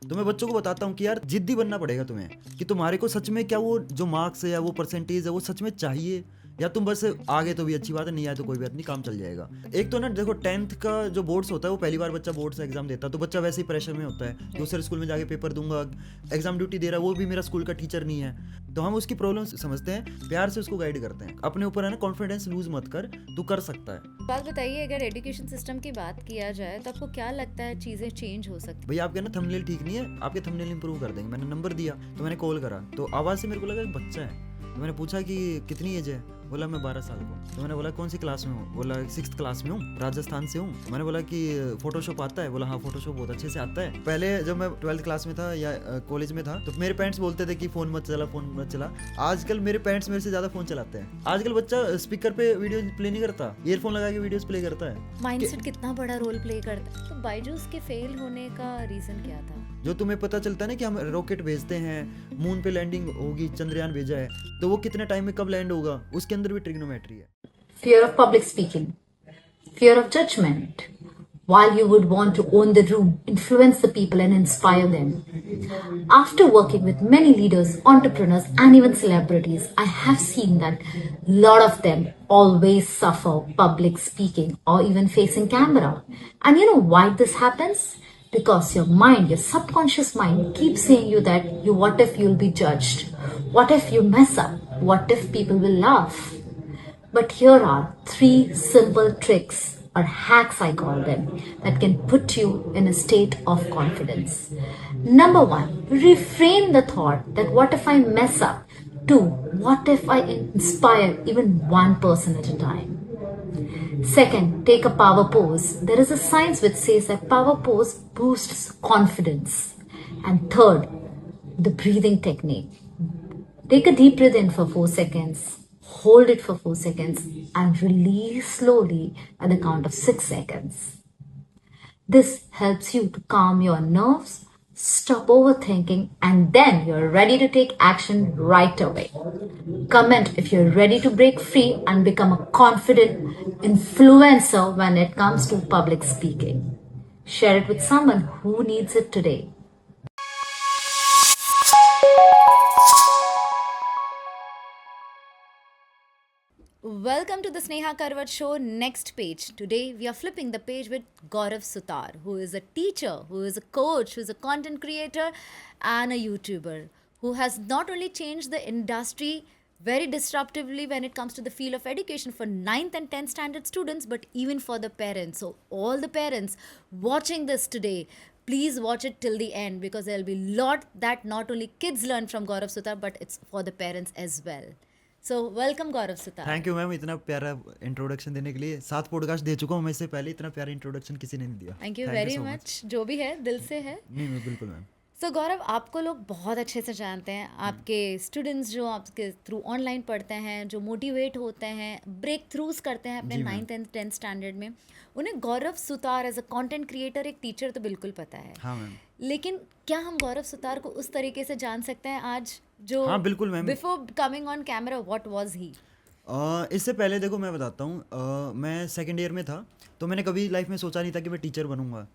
तो मैं बच्चों को बताता हूँ कि यार जिद्दी बनना पड़ेगा तुम्हें, कि तुम्हारे को सच में क्या वो जो मार्क्स है या वो परसेंटेज है वो सच में चाहिए, या तुम बस आगे तो भी अच्छी बात है, नहीं आए तो कोई बात नहीं, काम चल जाएगा। एक तो ना देखो 10th का जो बोर्ड्स होता है वो पहली बार बच्चा बोर्ड्स एग्जाम देता है, तो बच्चा वैसे ही प्रेशर में होता है, दूसरे स्कूल में जाके पेपर दूंगा, एग्जाम ड्यूटी दे रहा है, वो भी मेरा स्कूल का टीचर नहीं है। तो हम उसकी प्रॉब्लम समझते हैं, प्यार से उसको गाइड करते हैं, अपने ऊपर है ना कॉन्फिडेंस लूज मत कर, तू कर सकता है। बात बताइए, अगर एजुकेशन सिस्टम की बात किया जाए तो आपको क्या लगता है चीज़ें चेंज हो सकती? भैया आपके ना थंबनेल ठीक नहीं है, आपके थंबनेल इंप्रूव कर देंगे। मैंने नंबर दिया तो मैंने कॉल करा, तो आवाज़ से मेरे को लगा एक बच्चा है, तो मैंने पूछा कि कितनी एज है, बोला मैं 12 साल का हूँ। तो मैंने बोला कौन सी क्लास में हूँ, बोला 6th क्लास में हूँ, राजस्थान से हूँ। मैंने बोला कि फोटोशॉप आता है, बोला हाँ फोटोशॉप बहुत अच्छे से आता है। पहले जब मैं 12th क्लास में था या कॉलेज में था तो मेरे पेरेंट्स बोलते थे कि फ़ोन मत चला, फ़ोन मत चला। आजकल मेरे पेरेंट्स मेरे से ज़्यादा फ़ोन चलाते हैं। आजकल बच्चा स्पीकर पे वीडियो प्ले नहीं करता, ईयरफोन लगा के वीडियोस प्ले करता है। माइंडसेट कितना बड़ा रोल प्ले करता है। तो बायजूस के फेल होने का रीज़न क्या था? जो तुम्हें पता चलता है ना कि हम रॉकेट भेजते हैं, मून पे लैंडिंग होगी, चंद्रयान भेजा है, तो वो कितने टाइम में कब लैंड होगा, उसके अंदर भी ट्रिग्नोमेट्री है। Fear of public speaking, fear of judgment. While you would want to own the room, influence the people and inspire them. After working with many leaders, entrepreneurs and even celebrities, I have seen that a lot of them always suffer public speaking or even facing camera. And you know why this happens? Because your mind, your subconscious mind keeps saying you that what if you'll be judged? What if you mess up? What if people will laugh? But here are 3 simple tricks or hacks, I call them, that can put you in a state of confidence. Number 1, reframe the thought that what if I mess up? 2, what if I inspire even one person at a time? Second, take a power pose. There is a science which says that power pose boosts confidence. And third, the breathing technique. Take a deep breath in for 4 seconds. Hold it for 4 seconds and release slowly at the count of 6 seconds. This helps you to calm your nerves, stop overthinking, and then you're ready to take action right away. Comment if you're ready to break free and become a confident influencer when it comes to public speaking. Share it with someone who needs it today. Welcome to the Sneha Karwat Show next page. Today we are flipping the page with Gaurav Sutar, who is a teacher, who is a coach, who is a content creator and a YouTuber, who has not only changed the industry very disruptively when it comes to the field of education for 9th and 10th standard students, but even for the parents. So all the parents watching this today, please watch it till the end, because there will be a lot that not only kids learn from Gaurav Sutar, but it's for the parents as well. So welcome Gaurav Sutar. Thank you ma'am, इतना प्यारा introduction देने के लिए। 7 podcast they चुका हूँ मैं, इससे पहले इतना प्यारा इंट्रोडक्शन किसी ने नहीं दिया। थैंक यू वेरी मच, जो भी है दिल से है। नहीं बिल्कुल मैम। सो गौरव, आपको लोग बहुत अच्छे से जानते हैं, आपके स्टूडेंट्स जो आपके थ्रू ऑनलाइन पढ़ते हैं, जो मोटिवेट होते हैं, ब्रेक थ्रूज करते हैं अपने 9th एंड 10th स्टैंडर्ड में, उन्हें Gaurav Sutar as a content creator, एक टीचर तो बिल्कुल पता है। हाँ मैम। लेकिन क्या हम गौरव सुतार को उस तरीके से जान सकते हैं आज जो हाँ बिल्कुल ma'am. Before coming on camera what was he? इससे पहले देखो मैं बताता हूँ, मैं सेकेंड ईयर में था, तो मैंने कभी लाइफ में सोचा नहीं था कि मैं टीचर बनूंगा।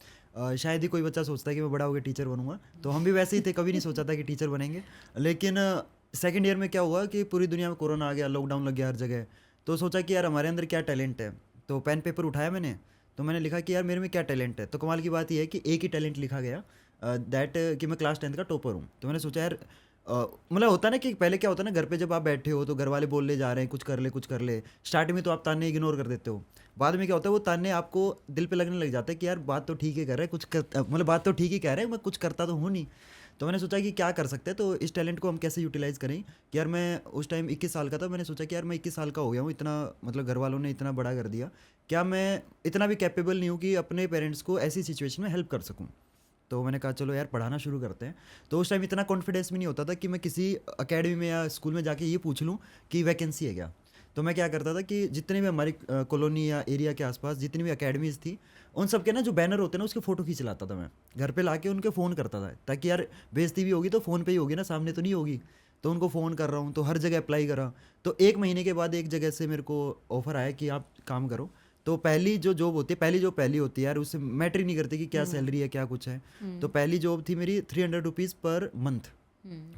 शायद ही कोई बच्चा सोचता है कि मैं बड़ा होकर टीचर बनूंगा, तो हम भी वैसे ही थे, कभी नहीं सोचा था कि टीचर बनेंगे। लेकिन सेकेंड ईयर में क्या हुआ कि पूरी दुनिया में कोरोना आ गया, लॉकडाउन लग गया हर जगह, तो सोचा कि यार हमारे अंदर क्या टैलेंट है। तो पेन पेपर उठाया मैंने, तो मैंने लिखा कि यार मेरे में क्या टैलेंट है। तो कमाल की बात यह है कि एक ही टैलेंट लिखा गया, दैट कि मैं क्लास 10th का टॉपर हूँ। तो मैंने सोचा यार मतलब होता है ना कि पहले क्या होता है ना, घर पे जब आप बैठे हो तो घर वाले बोल ले जा रहे हैं कुछ कर ले कुछ कर ले, स्टार्टिंग में तो आप ताने इग्नोर कर देते हो, बाद में क्या होता है वो ताने आपको दिल पे लगने लग जाते हैं कि यार बात तो ठीक ही कर रहे हैं, कुछ मतलब बात तो ठीक ही कह रहे हैं, मैं कुछ करता तो हूँ नहीं। तो मैंने सोचा कि क्या कर सकते हैं, तो इस टैलेंट को हम कैसे यूटिलाइज़ करें कि यार मैं उस टाइम 21 साल का था, मैंने सोचा कि यार मैं 21 साल का हो गया हूँ, इतना मतलब घर वालों ने इतना बड़ा कर दिया, क्या मैं इतना भी कैपेबल नहीं हूँ कि अपने पेरेंट्स को ऐसी सिचुएशन में हेल्प कर सकूँ। तो मैंने कहा चलो यार पढ़ाना शुरू करते हैं। तो उस टाइम इतना कॉन्फिडेंस भी नहीं होता था कि मैं किसी अकेडमी में या स्कूल में जाके ये पूछ लूँ कि वैकेंसी है क्या। तो मैं क्या करता था कि जितने भी हमारी कॉलोनी या एरिया के आसपास जितनी भी अकेडमीज़ थी, उन सब के ना जो बैनर होते हैं ना उसके फ़ोटो खींच लाता था मैं, घर पे लाके उनके फ़ोन करता था, ताकि यार बेइज्जती भी होगी तो फ़ोन पे ही होगी ना, सामने तो नहीं होगी। तो उनको फ़ोन कर रहा हूँ, तो हर जगह अप्लाई करा। तो 1 महीने के बाद एक जगह से मेरे को ऑफ़र आया कि आप काम करो। तो पहली जो जॉब होती है, पहली होती है यार, उससे मैटर ही नहीं करती कि क्या सैलरी है क्या कुछ है। तो पहली जॉब थी मेरी 300 rupees per month,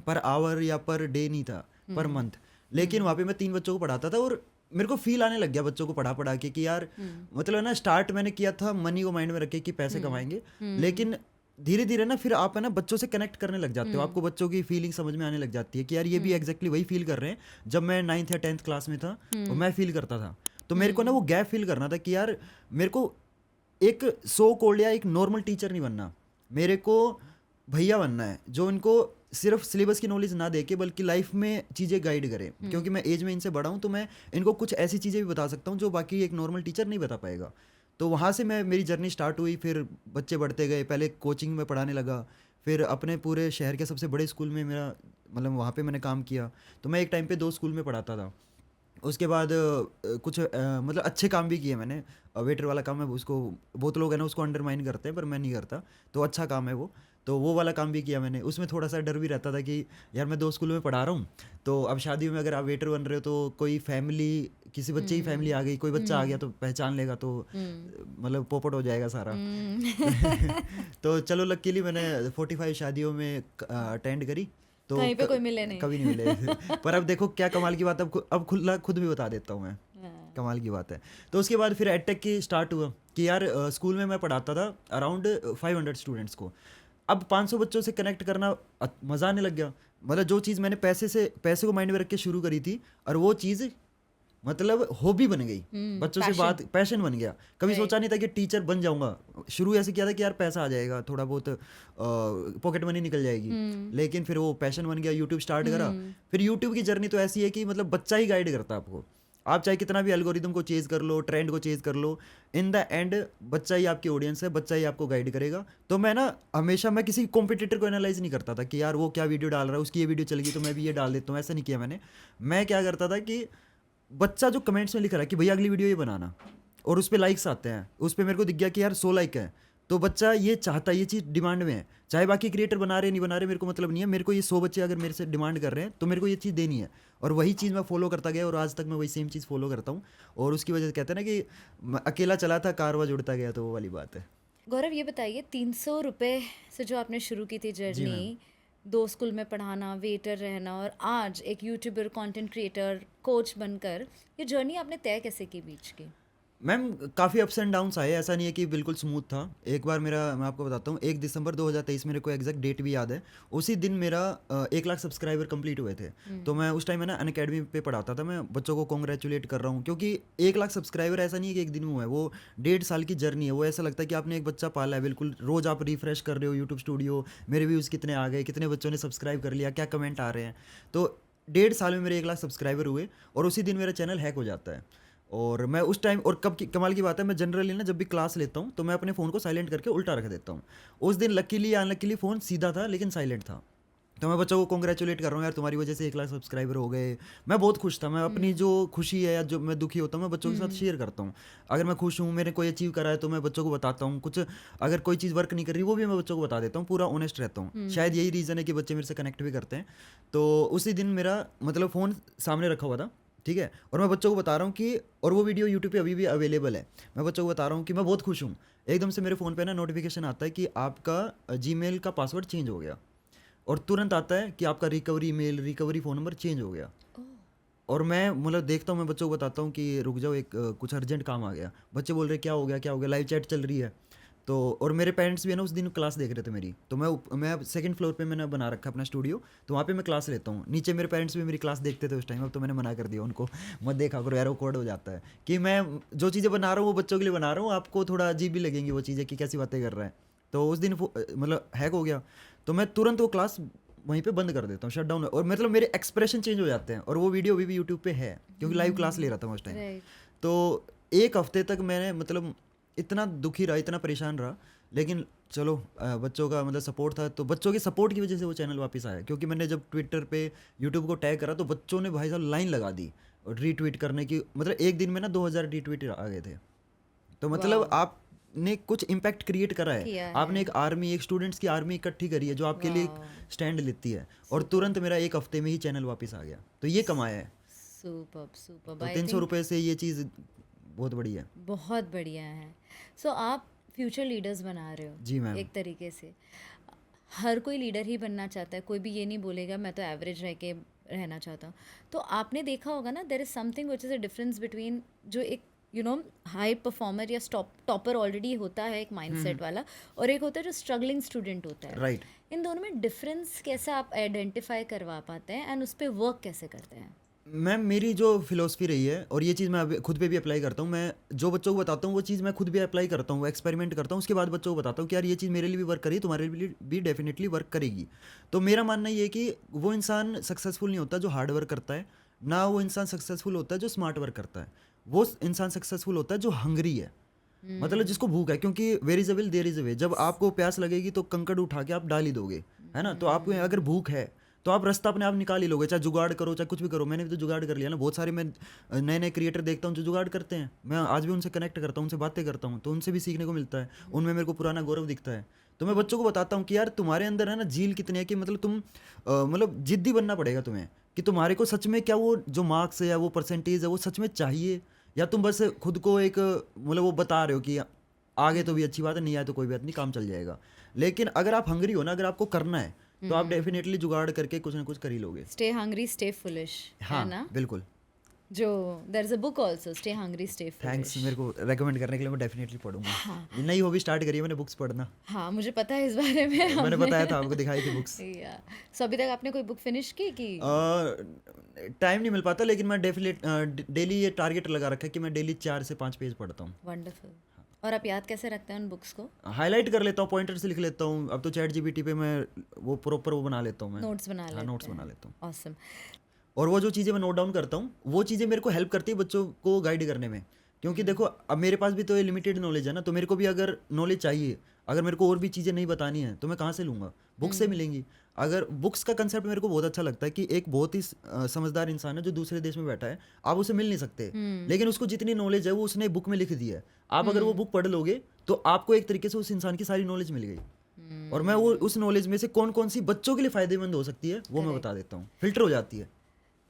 per hour या पर डे नहीं था, पर मंथ। लेकिन वहाँ पे मैं 3 बच्चों को पढ़ाता था और मेरे को फील आने लग गया बच्चों को पढ़ा पढ़ा के कि यार मतलब है ना, स्टार्ट मैंने किया था मनी को माइंड में रख के कि पैसे कमाएंगे, लेकिन धीरे धीरे ना फिर आप है ना बच्चों से कनेक्ट करने लग जाते हो, आपको बच्चों की फीलिंग समझ में आने लग जाती है कि यार ये भी एग्जैक्टली वही फील कर रहे हैं जब मैं 9th या 10th क्लास में था और मैं फील करता था। तो मेरे को ना वो गैप फील करना था कि यार मेरे को एक सो कॉल्ड या एक नॉर्मल टीचर नहीं बनना, मेरे को भैया बनना है जो इनको सिर्फ सिलेबस की नॉलेज ना दे के बल्कि लाइफ में चीज़ें गाइड करे, क्योंकि मैं एज में इनसे बड़ा हूँ तो मैं इनको कुछ ऐसी चीज़ें भी बता सकता हूँ जो बाकी एक नॉर्मल टीचर नहीं बता पाएगा। तो वहाँ से मेरी जर्नी स्टार्ट हुई, फिर बच्चे बढ़ते गए, पहले कोचिंग में पढ़ाने लगा, फिर अपने पूरे शहर के सबसे बड़े स्कूल में मेरा मतलब वहाँ पे मैंने काम किया। तो मैं एक टाइम पे 2 स्कूल में पढ़ाता था। उसके बाद कुछ मतलब अच्छे काम भी किए मैंने। वेटर वाला काम है उसको, बहुत लोग हैं ना उसको अंडरमाइन करते हैं, पर मैं नहीं करता, तो अच्छा काम है वो। तो वो वाला काम भी किया मैंने। उसमें थोड़ा सा डर भी रहता था कि यार मैं 2 स्कूलों में पढ़ा रहा हूँ, तो अब शादी में अगर आप वेटर बन रहे हो तो कोई फैमिली, किसी बच्चे की फैमिली आ गई, कोई बच्चा आ गया तो पहचान लेगा, तो मतलब पोपट हो जाएगा सारा। तो चलो लकीली मैंने 45 शादियों में अटेंड करी, तो कहीं पे कोई मिले नहीं। कभी नहीं मिले। पर अब देखो क्या कमाल की बात, अब खुद भी बता देता हूँ मैं, कमाल की बात है। तो उसके बाद फिर एडटेक की स्टार्ट हुआ कि यार स्कूल में मैं पढ़ाता था अराउंड 500 स्टूडेंट्स को। अब 500 बच्चों से कनेक्ट करना मज़ा आने लग गया। मतलब जो चीज़ मैंने पैसे को माइंड में रख के शुरू करी थी, और वो चीज़ मतलब हॉबी बन गई, बच्चों से बात, पैशन बन गया। कभी सोचा नहीं था कि टीचर बन जाऊंगा। शुरू ऐसे किया था कि यार पैसा आ जाएगा, थोड़ा बहुत पॉकेट मनी निकल जाएगी, लेकिन फिर वो पैशन बन गया। यूट्यूब स्टार्ट करा। फिर यूट्यूब की जर्नी तो ऐसी है कि मतलब बच्चा ही गाइड करता है आपको। आप चाहे कितना भी एल्गोरिदम को चेज कर लो, ट्रेंड को चेज कर लो, इन द एंड बच्चा ही आपकी ऑडियंस है, बच्चा ही आपको गाइड करेगा। तो मैं ना हमेशा मैं किसी कॉम्पिटिटर को एनालाइज नहीं करता था कि यार वो क्या वीडियो डाल रहा है, उसकी ये वीडियो चलेगी तो मैं भी ये डाल देता हूँ, ऐसा नहीं किया मैंने। मैं क्या करता था कि बच्चा जो कमेंट्स में लिख रहा है कि भैया अगली वीडियो ये बनाना, और उस पर लाइक्स आते हैं, उस पर मेरे को दिख गया कि यार 100 लाइक है, तो बच्चा ये चाहता है, ये चीज़ डिमांड में है। चाहे बाकी क्रिएटर बना रहे नहीं बना रहे मेरे को मतलब नहीं है, मेरे को ये 100 बच्चे अगर मेरे से डिमांड कर रहे हैं तो मेरे को ये चीज़ देनी है। और वही चीज़ मैं फॉलो करता गया और आज तक मैं वही सेम चीज़ फॉलो करता हूँ। और उसकी वजह से कहते हैं ना कि अकेला चला था कारवा जुड़ता गया, तो वो वाली बात है। गौरव ये बताइए, 300 रुपये से जो आपने शुरू की थी जर्नी, 2 स्कूल में पढ़ाना, वेटर रहना, और आज एक यूट्यूबर, कंटेंट क्रिएटर, कोच बनकर, ये जर्नी आपने तय कैसे की बीच की? मैम काफ़ी अप्स एंड डाउन्स आए, ऐसा नहीं है कि बिल्कुल स्मूथ था। एक बार मेरा, मैं आपको बताता हूँ, 1 दिसंबर 2023, मेरे को एग्जैक्ट डेट भी याद है, उसी दिन मेरा 1 लाख सब्सक्राइबर कंप्लीट हुए थे। तो मैं उस टाइम है ना अनअकैडमी पे पढ़ाता था। मैं बच्चों को कॉन्ग्रेचुलेट कर रहा हूँ, क्योंकि 1 लाख सब्सक्राइबर ऐसा नहीं है कि एक दिन में हुआ है, वो 1.5 साल की जर्नी है। वो ऐसा लगता है कि आपने एक बच्चा पाला है, बिल्कुल रोज़ आप रिफ्रेश कर रहे हो यूट्यूब स्टूडियो, मेरे व्यूज़ कितने आ गए, कितने बच्चों ने सब्सक्राइब कर लिया, क्या कमेंट आ रहे हैं। तो 1.5 साल में मेरे 1 लाख सब्सक्राइबर हुए, और उसी दिन मेरा चैनल हैक हो जाता है। और मैं उस टाइम, और कब की कमाल की बात है, मैं जनरली ना जब भी क्लास लेता हूँ तो मैं अपने फ़ोन को साइलेंट करके उल्टा रख देता हूँ। उस दिन लकीली या अनलकीली फ़ोन सीधा था लेकिन साइलेंट था। तो मैं बच्चों को कॉन्ग्रेचुलेट कर रहा हूँ, यार तुम्हारी वजह से 1 लाख सब्सक्राइबर हो गए। मैं बहुत खुश था। मैं अपनी जो खुशी है या जो मैं दुखी होता हूँ मैं बच्चों के साथ शेयर करता हूँ। अगर मैं खुश हूँ, मैंने कोई अचीव करा है, तो मैं बच्चों को बताता हूँ। कुछ अगर कोई चीज़ वर्क नहीं कर रही वो भी मैं बच्चों को बता देता हूँ, पूरा ऑनेस्ट रहता हूँ। शायद यही रीज़न है कि बच्चे मेरे से कनेक्ट भी करते हैं। तो उसी दिन मेरा मतलब फ़ोन सामने रखा हुआ था, ठीक है, और मैं बच्चों को बता रहा हूँ कि, और वो वीडियो यूट्यूब पे अभी भी अवेलेबल है, मैं बच्चों को बता रहा हूँ कि मैं बहुत खुश हूँ। एकदम से मेरे फ़ोन पे ना नोटिफिकेशन आता है कि आपका जीमेल का पासवर्ड चेंज हो गया, और तुरंत आता है कि आपका recovery mail, recovery phone number change हो गया। और मैं मतलब देखता हूँ, मैं बच्चों को बताता हूँ कि रुक जाओ, एक कुछ अर्जेंट काम आ गया। बच्चे बोल रहे क्या हो गया क्या हो गया, लाइव चैट चल रही है। तो और मेरे पेरेंट्स भी है ना उस दिन क्लास देख रहे थे मेरी। तो मैं सेकंड फ्लोर पे मैंने बना रखा अपना स्टूडियो, तो वहाँ पे मैं क्लास लेता हूँ। नीचे मेरे पेरेंट्स भी मेरी क्लास देखते थे उस टाइम, अब तो मैंने मना कर दिया उनको, मत देखा करो यार, कोड हो जाता है। कि मैं जो चीज़ें बना रहा हूँ वो बच्चों के लिए बना रहा हूँ, आपको थोड़ा अजीब भी लगेंगी वो चीज़ें कि कैसी बातें कर रहा है। तो उस दिन मतलब हैक हो गया, तो मैं तुरंत वो क्लास वहीं पे बंद कर देता हूँ, शट डाउन। और मतलब मेरे एक्सप्रेशन चेंज हो जाते हैं, और वो वीडियो अभी भी यूट्यूब पे है, क्योंकि लाइव क्लास ले रहा था मैं उस टाइम। तो 1 हफ्ते तक मैंने मतलब इतना दुखी रहा, इतना परेशान रहा, लेकिन चलो बच्चों का मतलब सपोर्ट था, तो बच्चों के सपोर्ट की वजह से वो चैनल वापस आया। क्योंकि मैंने जब ट्विटर पे यूट्यूब को टैग करा तो बच्चों ने भाई साहब लाइन लगा दी और रीट्वीट करने की, मतलब एक दिन में ना 2000 रीट्वीट आ गए थे। तो मतलब आपने कुछ इम्पैक्ट क्रिएट करा है, आपने एक आर्मी, एक स्टूडेंट्स की आर्मी इकट्ठी करी है जो आपके लिए स्टैंड लेती है, और तुरंत मेरा 1 हफ्ते में ही चैनल वापस आ गया। तो ये कमाया है। सुपर। तो 300 रुपये से ये चीज़ बहुत बढ़िया है। बहुत बढ़िया है। सो आप फ्यूचर लीडर्स बना रहे हो जी मैम। एक तरीके से। हर कोई लीडर ही बनना चाहता है, कोई भी ये नहीं बोलेगा मैं तो एवरेज रह के रहना चाहता हूँ। तो आपने देखा होगा ना, there is something which is a difference between जो एक हाई परफॉर्मर या टॉपर ऑलरेडी होता है एक माइंडसेट वाला, और एक होता है जो स्ट्रगलिंग स्टूडेंट होता है। राइट। इन दोनों में डिफरेंस कैसे आप आइडेंटिफाई करवा पाते हैं एंड उस पर वर्क कैसे करते हैं? मैम मेरी जो फिलोसफी रही है, और ये चीज़ मैं अभी खुद पे भी अप्लाई करता हूँ, मैं जो बच्चों को बताता हूँ वो चीज़ मैं खुद भी अप्लाई करता हूँ, एक्सपेरिमेंट करता हूँ, उसके बाद बच्चों को बताता हूँ कि यार ये चीज़ मेरे लिए भी वर्क करी, तुम्हारे लिए भी डेफिनेटली वर्क करेगी। तो मेरा मानना ये है कि वो इंसान सक्सेसफुल नहीं होता जो हार्ड वर्क करता है, ना वो इंसान सक्सेसफुल होता है जो स्मार्ट वर्क करता है। वो इंसान सक्सेसफुल होता है जो हंग्री है, मतलब जिसको भूख है, क्योंकि where is a will there is a way. जब आपको प्यास लगेगी तो कंकड़ उठा के आप डाल ही दोगे, है ना। तो आपको अगर भूख है तो आप रास्ता अपने आप निकाल ही लोगे, चाहे जुगाड़ करो चाहे कुछ भी करो। मैंने भी तो जुगाड़ कर लिया ना। बहुत सारे मैं नए नए क्रिएटर देखता हूँ जो जुगाड़ करते हैं, मैं आज भी उनसे कनेक्ट करता हूँ, उनसे बातें करता हूँ, तो उनसे भी सीखने को मिलता है, उनमें मेरे को पुराना गौरव दिखता है। तो मैं बच्चों को बताता हूँ कि यार तुम्हारे अंदर है ना झील कितनी है, कि मतलब तुम मतलब जिद्दी बनना पड़ेगा तुम्हें, कि तुम्हारे को सच में क्या वो जो मार्क्स है या वो परसेंटेज है वो सच में चाहिए, या तुम बस खुद को एक मतलब वो बता रहे हो कि आगे तो भी अच्छी बात है, नहीं आए तो कोई बात नहीं, काम चल जाएगा। लेकिन अगर आप हंग्री हो ना, अगर आपको करना है तो आप डेफिनेटली जुगाड़ करके कुछ ना कुछ कर ही लोगे। स्टे हंग्री स्टे फुलिश, हाँ है ना? बिल्कुल। जो there is a book also, stay hungry stay thanks foolish. मेरे को रेकमेंड करने के लिए, मैं डेफिनेटली पढ़ूंगा। ये नई हॉबी स्टार्ट करी है मैंने, बुक्स पढ़ना। हाँ, मुझे पता है इस बारे में। मैंने बताया था आपको, दिखाई थी बुक्स। या सो अभी तक आपने कोई बुक फिनिश की कि? टाइम नहीं मिल पाता, लेकिन मैं डेली ये टारगेट लगा रखा है कि मैं डेली 4 से 5 पेज पढ़ता हूँ। वंडरफुल। और आप याद कैसे रखते हैं उन बुक्स को? हाईलाइट कर लेता हूँ, पॉइंटर से लिख लेता हूँ। अब तो चैट जीपीटी पे मैं वो प्रॉपर वो बना लेता हूँ, मैं नोट्स बना लेते हाँ हैं? नोट्स बना लेता हूँ। ऑसम। और वो जो चीज़ें मैं नोट डाउन करता हूँ वो चीज़ें मेरे को हेल्प करती है बच्चों को गाइड करने में। क्योंकि देखो अब मेरे पास भी तो ये लिमिटेड नॉलेज है ना, तो मेरे को भी अगर नॉलेज चाहिए, अगर मेरे को और भी चीज़ें नहीं बतानी है तो मैं कहाँ से लूँगा? बुक से मिलेंगी। अगर बुक्स का कंसेप्ट मेरे को बहुत अच्छा लगता है कि एक बहुत ही समझदार इंसान है जो दूसरे देश में बैठा है, आप उसे मिल नहीं सकते, लेकिन उसको जितनी नॉलेज है वो उसने बुक में लिख दी है। आप अगर वो बुक पढ़ लोगे तो आपको एक तरीके से उस इंसान की सारी नॉलेज मिल गई। और मैं वो उस नॉलेज में से कौन कौन सी बच्चों के लिए फायदेमंद हो सकती है वो मैं बता देता हूँ, फिल्टर हो जाती है।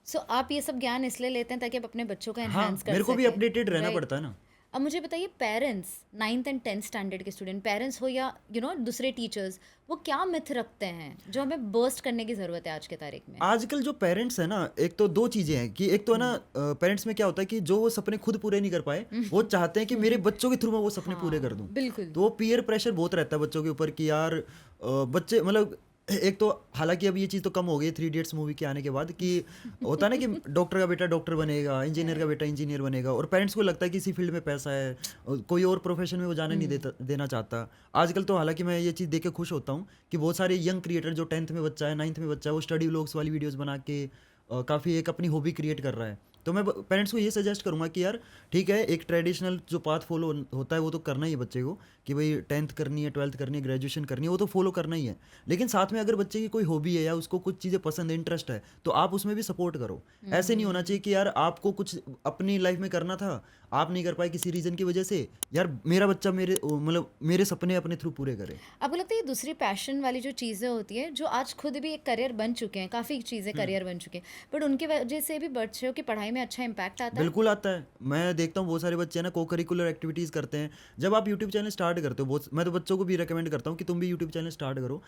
सो आप ये सब ज्ञान इसलिए लेते हैं ताकि आप अपने बच्चों का हाँ एनहांस कर मेरे को भी सकें। अपडेटेड रहना Right. पड़ता है ना। अब मुझे बताइए, parents 9th and 10th standard के स्टूडेंट, पेरेंट्स हो या दूसरे टीचर्स, वो क्या मिथ रखते हैं जो हमें बर्स्ट करने की ज़रूरत है आज के तारीख में? आजकल जो पेरेंट्स है ना, एक तो दो चीजें हैं कि एक तो है ना पेरेंट्स में क्या होता है कि जो वो सपने खुद पूरे नहीं कर पाए वो चाहते हैं कि मेरे बच्चों के थ्रू मैं वो सपने पूरे कर दूं। बिल्कुल। तो वो पीयर प्रेशर बहुत रहता है बच्चों के ऊपर कि यार बच्चे मतलब एक तो हालांकि अब ये चीज़ तो कम हो गई 3 इडियट्स मूवी के आने के बाद, कि होता है ना कि डॉक्टर का बेटा डॉक्टर बनेगा, इंजीनियर का बेटा इंजीनियर बनेगा, और पेरेंट्स को लगता है कि इसी फील्ड में पैसा है, कोई और प्रोफेशन में वो जाने नहीं देना चाहता। आजकल तो हालांकि मैं ये चीज़ देख के खुश होता हूँ कि बहुत सारे यंग क्रिएटर जो 10th में बच्चा है 9th में बच्चा है वो स्टडी व्लॉग्स वाली वीडियोज़ बना के काफ़ी एक अपनी हॉबी क्रिएट कर रहा है। तो मैं पेरेंट्स को ये सजेस्ट करूंगा कि यार ठीक है, एक ट्रेडिशनल जो पाथ फॉलो होता है वो तो करना ही है बच्चे को, कि भाई 10th करनी है, 12th करनी है, ग्रेजुएशन करनी है, वो तो फॉलो करना ही है। लेकिन साथ में अगर बच्चे की कोई हॉबी है या उसको कुछ चीज़ें पसंद है, इंटरेस्ट है, तो आप उसमें भी सपोर्ट करो। ऐसे नहीं होना चाहिए कि यार आपको कुछ अपनी लाइफ में करना था, आप नहीं कर पाए किसी रीज़न की वजह से, यार मेरा बच्चा मेरे सपने अपने थ्रू पूरे करे। आपको लगता है ये दूसरी पैशन वाली जो चीज़ें होती है, जो आज खुद भी एक करियर बन चुके हैं, काफ़ी चीज़ें करियर बन चुके हैं, बट उनकी वजह से भी बच्चों की पढ़ाई में अच्छा इम्पैक्ट आता है? बिल्कुल आता है। मैं देखता हूँ बहुत सारे बच्चे हैं ना को करिकुलर एक्टिविटीज़ करते हैं। जब आप यूट्यूब चैनल स्टार्ट करते हो, बहुत मैं तो बच्चों को भी रिकमेंड करता हूँ कि तुम भी यूट्यूब चैनल स्टार्ट करो।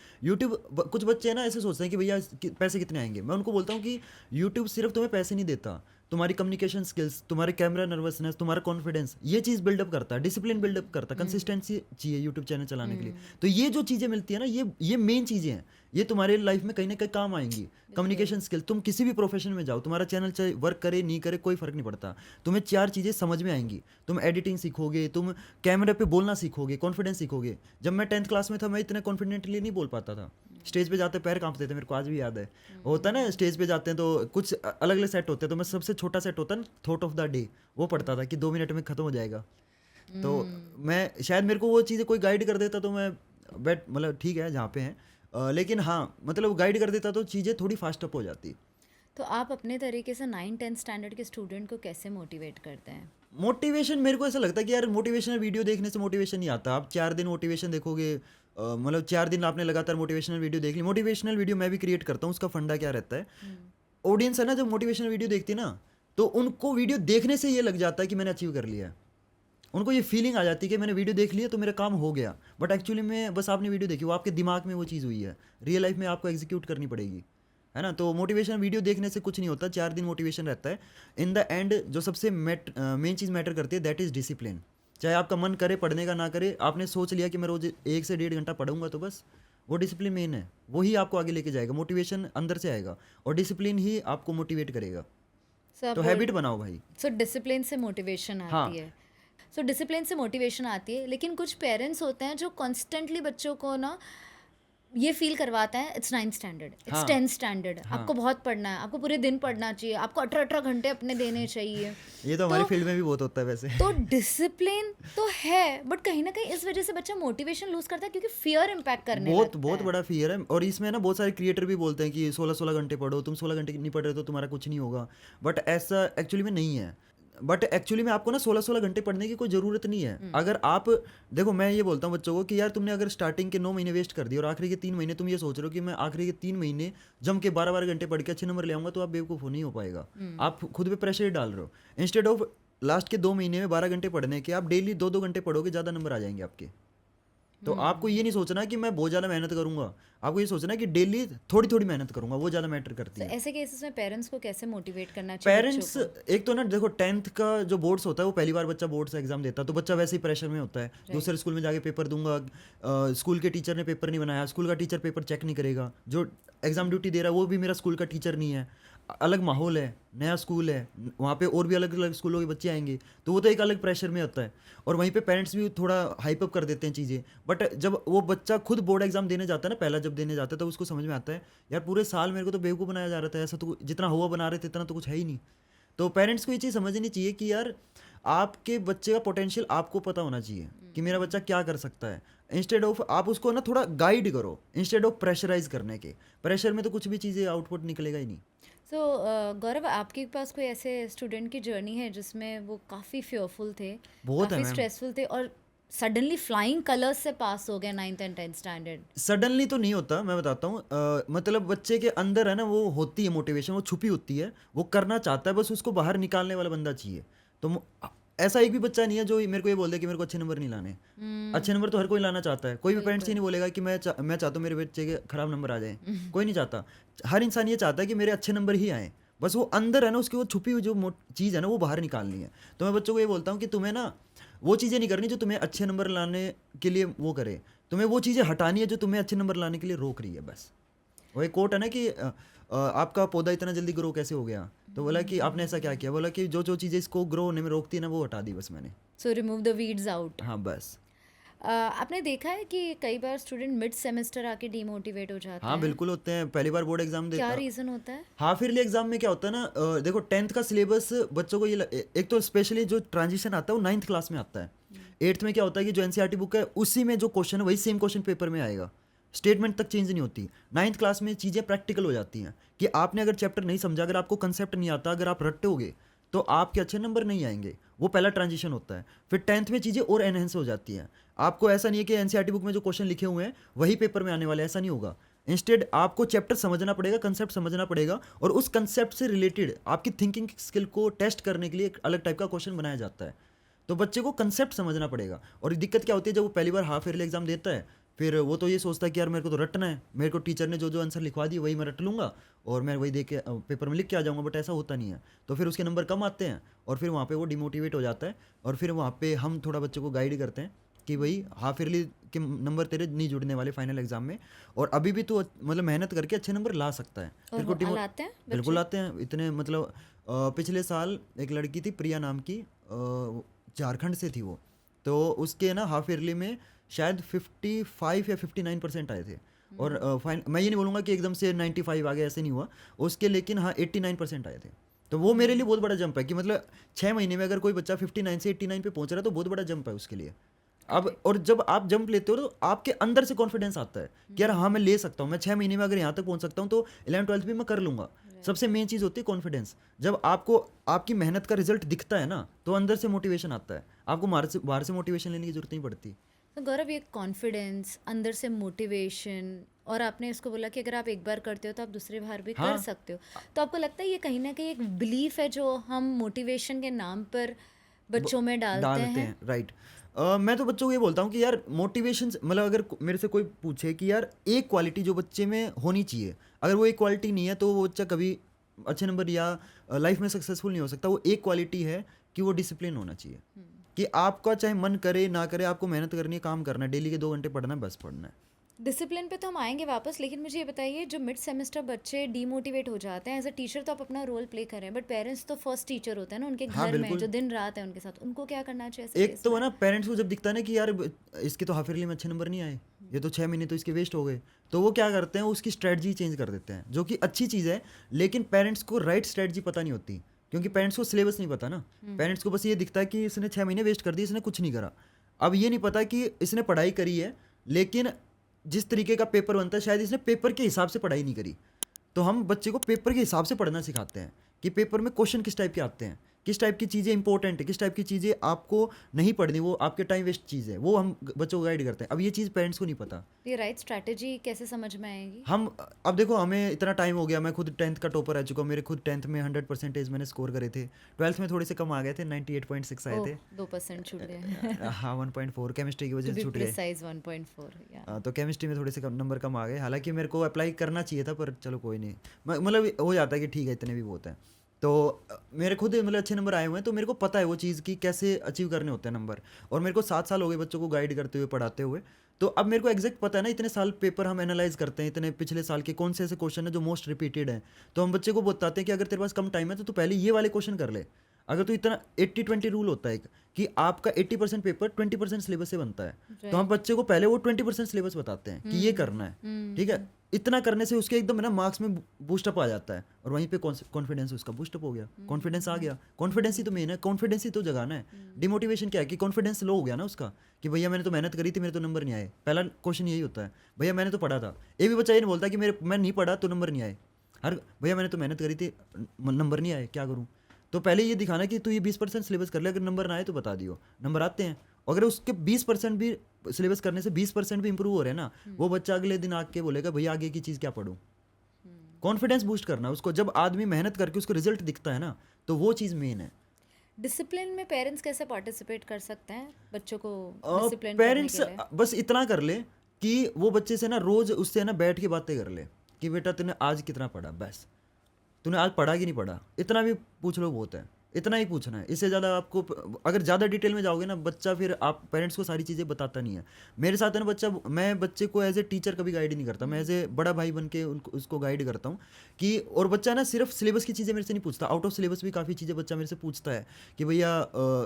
कुछ बच्चे हैं ना ऐसे सोचते हैं कि भैया पैसे कितने आएंगे। मैं उनको बोलता हूँ कि यूट्यूब सिर्फ तुम्हें पैसे नहीं देता, तुम्हारी कम्युनिकेशन स्किल्स, तुम्हारे कैमरा नर्वसनेस, तुम्हारा कॉन्फिडेंस, ये चीज़ बिल्डअप करता है, डिसिप्लिन बिल्डअप करता है, कंसिस्टेंसी चाहिए यूट्यूब चैनल चलाने के लिए। तो ये जो चीज़ें मिलती है ना, ये मेन चीज़ें हैं, ये तुम्हारे लाइफ में कहीं ना कहीं काम आएंगी। कम्युनिकेशन स्किल, तुम किसी भी प्रोफेशन में जाओ, तुम्हारा चैनल चाहे वर्क करे नहीं करे कोई फर्क नहीं पड़ता, तुम्हें 4 चीज़ें समझ में आएंगी। तुम एडिटिंग सीखोगे, तुम कैमरे पे बोलना सीखोगे, कॉन्फिडेंस सीखोगे। जब मैं 10th क्लास में था मैं इतने कॉन्फिडेंटली नहीं बोल पाता था, स्टेज पे जाते पैर कांपते थे, मेरे को आज भी याद है। होता है ना स्टेज पे जाते हैं तो कुछ अलग अलग सेट होते हैं, तो मैं सबसे छोटा सेट होता है थॉट ऑफ द डे, वो पढ़ता था कि 2 मिनट में ख़त्म हो जाएगा। तो मैं शायद मेरे को वो चीज़ें कोई गाइड कर देता तो मैं मतलब ठीक है जहाँ पे हैं, लेकिन हाँ मतलब गाइड कर देता तो चीज़ें थोड़ी फास्ट अप हो जाती। तो आप अपने तरीके से 9th-10th स्टैंडर्ड के स्टूडेंट को कैसे मोटिवेट करते हैं? मोटिवेशन मेरे को ऐसा लगता है कि यार मोटिवेशनल वीडियो देखने से मोटिवेशन नहीं आता। आप 4 दिन मोटिवेशन देखोगे, मतलब 4 दिन आपने लगातार मोटिवेशनल वीडियो देख ली। मोटिवेशनल वीडियो मैं भी क्रिएट करता हूँ, उसका फंडा क्या रहता है, ऑडियंस है ना जब मोटिवेशनल वीडियो देखती है ना, तो उनको वीडियो देखने से ये लग जाता है कि मैंने अचीव कर लिया है। उनको ये फीलिंग आ जाती है कि मैंने वीडियो देख लिया तो मेरा काम हो गया, बट एक्चुअली में बस आपने वीडियो देखी, वो आपके दिमाग में वो चीज़ हुई है, रियल लाइफ में आपको एग्जीक्यूट करनी पड़ेगी, है ना। तो मोटिवेशन वीडियो देखने से कुछ नहीं होता, 4 दिन मोटिवेशन रहता है। इन द एंड जो सबसे मेन चीज़ मैटर करती है दैट इज़ डिसिप्लिन। चाहे आपका मन करे पढ़ने का ना करे, आपने सोच लिया कि मैं रोज 1 से 1.5 घंटा पढ़ूंगा, तो बस वो डिसिप्लिन मेन है, वही आपको आगे लेके जाएगा। मोटिवेशन अंदर से आएगा और डिसिप्लिन ही आपको मोटिवेट करेगा। So, तो हैबिट बनाओ भाई। सो डिसिप्लिन से मोटिवेशन हाँ। आती है। सो डिसिप्लिन से मोटिवेशन आती है, लेकिन कुछ पेरेंट्स होते हैं जो कॉन्स्टेंटली बच्चों को ना ये फील करवाता है इट्स 9th स्टैंडर्ड, इट्स हाँ। 10th स्टैंडर्ड, आपको बहुत पढ़ना है, आपको पूरे दिन पढ़ना चाहिए, आपको 18 घंटे अपने देने चाहिए। ये तो हमारी तो- फील्ड में भी बहुत होता है वैसे। तो डिसिप्लिन तो है, बट कहीं ना कहीं इस वजह से बच्चा मोटिवेशन लूज करता है, क्योंकि फियर इम्पैक्ट करने बहुत लगता बहुत है। बड़ा फियर है। और इसमें ना बहुत सारे क्रिएटर भी बोलते हैं कि 16-16 घंटे पढ़ो, तुम 16 घंटे नहीं पढ़ रहे तो तुम्हारा कुछ नहीं होगा, बट ऐसा एक्चुअली में नहीं है। बट एक्चुअली में आपको ना 16-16 घंटे पढ़ने की कोई ज़रूरत नहीं है। अगर आप देखो, मैं ये बोलता हूँ बच्चों को कि यार तुमने अगर स्टार्टिंग के 9 महीने वेस्ट कर दिए और आखिरी के 3 महीने तुम ये सोच रहे हो कि मैं आखिरी के 3 महीने जम के 12-12 घंटे पढ़ के अच्छे नंबर ले आऊंगा, तो आप बेवकूफ़ नहीं हो पाएगा। आप खुद पे प्रेशर डाल रहे हो। इंस्टेड ऑफ लास्ट के 2 महीने में 12 घंटे पढ़ने के, आप डेली 2-2 घंटे पढ़ोगे, ज़्यादा नंबर आ जाएंगे आपके। तो आपको ये नहीं सोचना कि मैं बहुत ज़्यादा मेहनत करूंगा, आपको ये सोचना कि डेली थोड़ी थोड़ी मेहनत करूंगा, वो ज़्यादा मैटर करती तो है। ऐसे केसेस में पेरेंट्स को कैसे मोटिवेट करना चाहिए पेरेंट्स बच्चों को? एक तो ना देखो, 10th का जो बोर्ड्स होता है वो पहली बार बच्चा बोर्ड से एग्जाम देता है, तो बच्चा वैसे ही प्रेशर में होता है, दूसरे स्कूल में जाके पेपर दूंगा, स्कूल के टीचर ने पेपर नहीं बनाया, स्कूल का टीचर पेपर चेक नहीं करेगा, जो एग्जाम ड्यूटी दे रहा है वो भी मेरा स्कूल का टीचर नहीं है, अलग माहौल है, नया स्कूल है, वहाँ पे और भी अलग अलग स्कूलों के बच्चे आएंगे, तो वो तो एक अलग प्रेशर में होता है। और वहीं पे पेरेंट्स भी थोड़ा हाइप अप कर देते हैं चीज़ें। बट जब वो बच्चा खुद बोर्ड एग्जाम देने जाता है ना, पहला जब देने जाता है, तो उसको समझ में आता है यार पूरे साल मेरे को तो बेवकूफ़ बनाया जा रहा था, ऐसा तो जितना हुआ बना रहे थे इतना तो कुछ है ही नहीं। तो पेरेंट्स को ये चीज़ समझनी चाहिए कि यार आपके बच्चे का पोटेंशियल आपको पता होना चाहिए कि मेरा बच्चा क्या कर सकता है। इंस्टेड ऑफ आप उसको ना थोड़ा गाइड करो, इंस्टेड ऑफ प्रेशराइज करने के। प्रेशर में तो कुछ भी चीज़ें आउटपुट निकलेगा ही नहीं। सो गौरव, आपके पास कोई ऐसे स्टूडेंट की जर्नी है जिसमें वो काफ़ी फियरफुल थे, बहुत है काफ़ी मैम। स्ट्रेसफुल थे, और सडनली फ्लाइंग कलर्स से पास हो गए 9th and 10th standard? Suddenly तो नहीं होता, मैं बताता हूँ। मतलब बच्चे के अंदर है ना वो होती है मोटिवेशन, वो छुपी होती है, वो करना चाहता है, बस उसको बाहर निकालने वाला बंदा चाहिए। तो ऐसा एक भी बच्चा नहीं है जो मेरे को ये बोल दे कि मेरे को अच्छे नंबर नहीं लाने। अच्छे नंबर तो हर कोई लाना चाहता है, कोई भी पेरेंट्स ये नहीं बोलेगा कि मैं चाहता हूँ मेरे बच्चे के खराब नंबर आ जाए, कोई नहीं चाहता। हर इंसान ये चाहता है कि मेरे अच्छे नंबर ही आए, बस वो अंदर है ना उसकी वो छुपी हुई जो चीज़ है ना वो बाहर निकालनी है। तो मैं बच्चों को ये बोलता हूँ कि तुम्हें ना वो चीज़ें नहीं करनी जो तुम्हें अच्छे नंबर लाने के लिए वो करे, तुम्हें वो चीज़ें हटानी है जो तुम्हें अच्छे नंबर लाने के लिए रोक रही है। बस वो एक कोट है ना कि आपका पौधा इतना जल्दी ग्रो कैसे हो गया, तो बोला कि आपने ऐसा क्या किया, बोला कि जो जो चीज़ें इसको ग्रो होने में रोकती है ना वो हटा दी बस मैंने। So remove the weeds out. हाँ बस। आपने देखा है कि कई बार स्टूडेंट मिड सेमेस्टर आके डीमोटिवेट हो जाते हाँ हैं? बिल्कुल होते हैं, पहली बार बोर्ड एग्जाम क्या देता। रीज़न होता है? हाफ ईयरली एग्जाम में क्या होता है ना, देखो 10th का सिलेबस बच्चों को ये एक तो स्पेशली जो ट्रांजिशन आता है वो 9th क्लास में आता है। 8th में क्या होता है कि जो एनसीईआरटी बुक है उसी में जो क्वेश्चन है वही सेम क्वेश्चन पेपर में आएगा, स्टेटमेंट तक चेंज नहीं होती। 9th क्लास में चीज़ें प्रैक्टिकल हो जाती हैं कि आपने अगर चैप्टर नहीं समझा, अगर आपको कंसेप्ट नहीं आता, अगर आप रटोगे तो आपके अच्छे नंबर नहीं आएंगे। वो पहला ट्रांजिशन होता है। फिर 10th में चीज़ें और एनहेंस हो जाती हैं। आपको ऐसा नहीं है कि एनसीईआरटी बुक में जो क्वेश्चन लिखे हुए हैं वही पेपर में आने वाले, ऐसा नहीं होगा। इंस्टेड आपको चैप्टर समझना पड़ेगा, कंसेप्ट समझना पड़ेगा, और उस कंसेप्ट से रिलेटेड आपकी थिंकिंग स्किल को टेस्ट करने के लिए एक अलग टाइप का क्वेश्चन बनाया जाता है। तो बच्चे को कंसेप्ट समझना पड़ेगा। और दिक्कत क्या होती है, जब वो पहली बार हाफ ईयरली एग्जाम देता है, फिर वो तो ये सोचता है कि यार मेरे को तो रटना है, मेरे को टीचर ने जो जो आंसर लिखवा दिए वही मैं रट लूँगा और मैं वही दे के पेपर में लिख के आ जाऊँगा। बट ऐसा होता नहीं है। तो फिर उसके नंबर कम आते हैं और फिर वहाँ पे वो डिमोटिवेट हो जाता है। और फिर वहाँ पे हम थोड़ा बच्चों को गाइड करते हैं कि भाई हाफ ईयरली के नंबर तेरे नहीं जुड़ने वाले फाइनल एग्जाम में, और अभी भी तू मतलब मेहनत करके अच्छे नंबर ला सकता है। और तेरे को वो लाते हैं बच्चे? बिल्कुल आते हैं इतने। मतलब पिछले साल एक लड़की थी प्रिया नाम की, झारखंड से थी वो, तो उसके ना हाफ ईयरली में शायद 55 या 59% आए थे। और मैं ये नहीं बोलूँगा कि एकदम से 95 आ गए, ऐसे नहीं हुआ उसके, लेकिन हाँ 89% आए थे। तो वो मेरे लिए बहुत बड़ा जंप है कि मतलब 6 महीने में अगर कोई बच्चा 59 से 89 पे पहुंच रहा है तो बहुत बड़ा जंप है उसके लिए। अब और जब आप जंप लेते हो तो आपके अंदर से कॉन्फिडेंस आता है कि यार हाँ मैं ले सकता हूँ, मैं 6 महीने में अगर यहाँ तक पहुँच सकता हूँ तो 11th 12th भी मैं कर लूँगा। सबसे मेन चीज़ होती है कॉन्फिडेंस। जब आपको आपकी मेहनत का रिजल्ट दिखता है ना तो अंदर से मोटिवेशन आता है, आपको बाहर से मोटिवेशन लेने की जरूरत नहीं पड़ती। तो गौरव, ये कॉन्फिडेंस, अंदर से मोटिवेशन, और आपने इसको बोला कि अगर आप एक बार करते हो तो आप दूसरी बार भी हाँ। कर सकते हो, तो आपको लगता है ये कहीं ना कहीं एक बिलीफ है जो हम मोटिवेशन के नाम पर बच्चों में डालते हैं। राइट। मैं तो बच्चों को ये बोलता हूँ कि यार मोटिवेशन, मतलब अगर मेरे से कोई पूछे कि यार एक क्वालिटी जो बच्चे में होनी चाहिए, अगर वो एक क्वालिटी नहीं है तो वो बच्चा कभी अच्छे नंबर या लाइफ में सक्सेसफुल नहीं हो सकता। वो एक क्वालिटी है कि वो डिसिप्लिन होना चाहिए, कि आपका चाहे मन करे ना करे, आपको मेहनत करनी है, काम करना है, डेली के 2 घंटे पढ़ना है, बस पढ़ना है। डिसिप्लिन पे तो हम आएंगे वापस, लेकिन मुझे ये बताइए, जो मिड सेमेस्टर बच्चे डीमोटिवेट हो जाते हैं, एज अ टीचर तो आप अपना रोल प्ले कर रहे हैं, बट पेरेंट्स तो फर्स्ट टीचर होते हैं ना उनके हाँ, घर में, बिल्कुल। जो दिन रात है उनके साथ, उनको क्या करना चाहिए ऐसे एक केस तो में? है ना, पेरेंट्स को जब दिखता है ना कि यार इसके तो हाफ ईयरली में अच्छे नंबर नहीं आए, ये तो 6 महीने तो इसके वेस्ट हो गए, तो वो क्या करते हैं, उसकी स्ट्रेटजी चेंज कर देते हैं, जो कि अच्छी चीज़ है। लेकिन पेरेंट्स को राइट स्ट्रेटजी पता नहीं होती, क्योंकि पेरेंट्स को सिलेबस नहीं पता ना। पेरेंट्स को बस ये दिखता है कि इसने 6 महीने वेस्ट कर दिए, इसने कुछ नहीं करा। अब ये नहीं पता कि इसने पढ़ाई करी है, लेकिन जिस तरीके का पेपर बनता है शायद इसने पेपर के हिसाब से पढ़ाई नहीं करी। तो हम बच्चे को पेपर के हिसाब से पढ़ना सिखाते हैं कि पेपर में क्वेश्चन किस टाइप के आते हैं, किस टाइप की चीज़ें इंपॉर्टेंट है, किस टाइप की चीज़ें आपको नहीं पढ़नी, वो आपके टाइम वेस्ट चीज़ है, वो हम बच्चों को गाइड करते हैं। अब ये चीज़ पेरेंट्स को नहीं पता। ये राइट स्ट्रैटेजी कैसे समझ में आएगी? हम अब देखो, हमें इतना टाइम हो गया, मैं खुद 10th का टॉपर रह चुका हूँ, मेरे खुद 10th में 100% मैंने स्कोर करे थे, 12th में थोड़े से कम आ गए थे, 98.6 आए थे। 2% छूट गए। हाँ, 1.4 केमिस्ट्री की To वजह से be छूट गए। precise, 1.4, yeah. तो केमिस्ट्री में थोड़े से नंबर कम आ गए, हालांकि मेरे को अप्लाई करना चाहिए था, पर चलो कोई नहीं, मतलब हो जाता है कि ठीक है, इतने भी बहुत है। तो मेरे खुद मतलब अच्छे नंबर आए हुए हैं, तो मेरे को पता है वो चीज़ कि कैसे अचीव करने होते हैं नंबर। और मेरे को 7 साल हो गए बच्चों को गाइड करते हुए, पढ़ाते हुए, तो अब मेरे को एग्जैक्ट पता है ना, इतने साल पेपर हम एनालाइज करते हैं, इतने पिछले साल के कौन से ऐसे क्वेश्चन है जो मोस्ट रिपीटेड है, तो हम बच्चे को बताते हैं कि अगर तेरे पास कम टाइम है तो तू पहले ये वाले क्वेश्चन कर ले। अगर तो इतना 80-20 रूल होता है एक, कि आपका 80% पेपर 20% सिलेबस से बनता है, तो हम बच्चे को पहले वो 20% सिलेबस बताते हैं कि ये करना है, ठीक है। इतना करने से उसके एकदम ना मार्क्स में बूस्टअप आ जाता है, और वहीं पे कॉन्फिडेंस उसका बूस्टअप हो गया, कॉन्फिडेंस आ गया। कॉन्फिडेंस ही तो मेन है, कॉन्फिडेंस ही तो जगाना है। डिमोटिवेशन क्या है कि कॉन्फिडेंस लो हो गया ना उसका, कि भैया मैंने तो मेहनत करी थी, मेरे तो नंबर नहीं आए। पहला क्वेश्चन यही होता है, भैया मैंने तो पढ़ा था। एक भी बच्चा ये नहीं बोलता कि मैं नहीं पढ़ा तो नंबर नहीं आए। हर भैया मैंने तो मेहनत करी थी, नंबर नहीं आए, क्या करूँ? तो पहले ये दिखाना कि तू ये 20% सिलेबस कर ले, अगर नंबर ना आए तो बता दियो। नंबर आते हैं, अगर उसके 20% भी सिलेबस करने से 20% भी इंप्रूव हो रहे हैं ना, वो बच्चा अगले दिन आके बोलेगा भैया आगे की चीज़ क्या पढ़ूँ। कॉन्फिडेंस बूस्ट करना उसको, जब आदमी मेहनत करके उसको रिजल्ट दिखता है ना, तो वो चीज़ मेन है। डिसिप्लिन में पेरेंट्स कैसे पार्टिसिपेट कर सकते हैं बच्चों को डिसिप्लिन करने पेरेंट्स के लिए? बस इतना कर ले कि वो बच्चे से ना रोज उससे ना बैठ के बातें कर ले कि बेटा तूने आज कितना पढ़ा, बस तूने आज पढ़ा कि नहीं पढ़ा, इतना भी पूछ लो बहुत है। इतना ही पूछना है, इससे ज़्यादा आपको अगर ज़्यादा डिटेल में जाओगे ना, बच्चा फिर आप पेरेंट्स को सारी चीज़ें बताता नहीं है। मेरे साथ है ना बच्चा, मैं बच्चे को एज ए टीचर कभी गाइड नहीं करता, मैं एज ए बड़ा भाई बन के उसको गाइड करता हूँ कि, और बच्चा ना सिर्फ सिलेबस की चीज़ें मेरे से नहीं पूछता, आउट ऑफ सिलेबस भी काफ़ी चीज़ें बच्चा मेरे से पूछता है कि भैया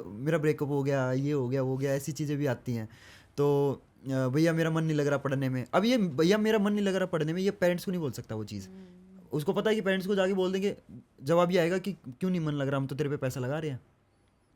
मेरा ब्रेकअप हो गया, ये हो गया, वो हो गया, ऐसी चीज़ें भी आती हैं। तो भैया मेरा मन नहीं लग रहा पढ़ने में। अब ये भैया मेरा मन नहीं लग रहा पढ़ने में, ये पेरेंट्स को नहीं बोल सकता वो चीज़। उसको पता है कि पेरेंट्स को जाके बोल देंगे, जवाब ये आएगा कि क्यों नहीं मन लग रहा, हम तो तेरे पे पैसा लगा रहे हैं,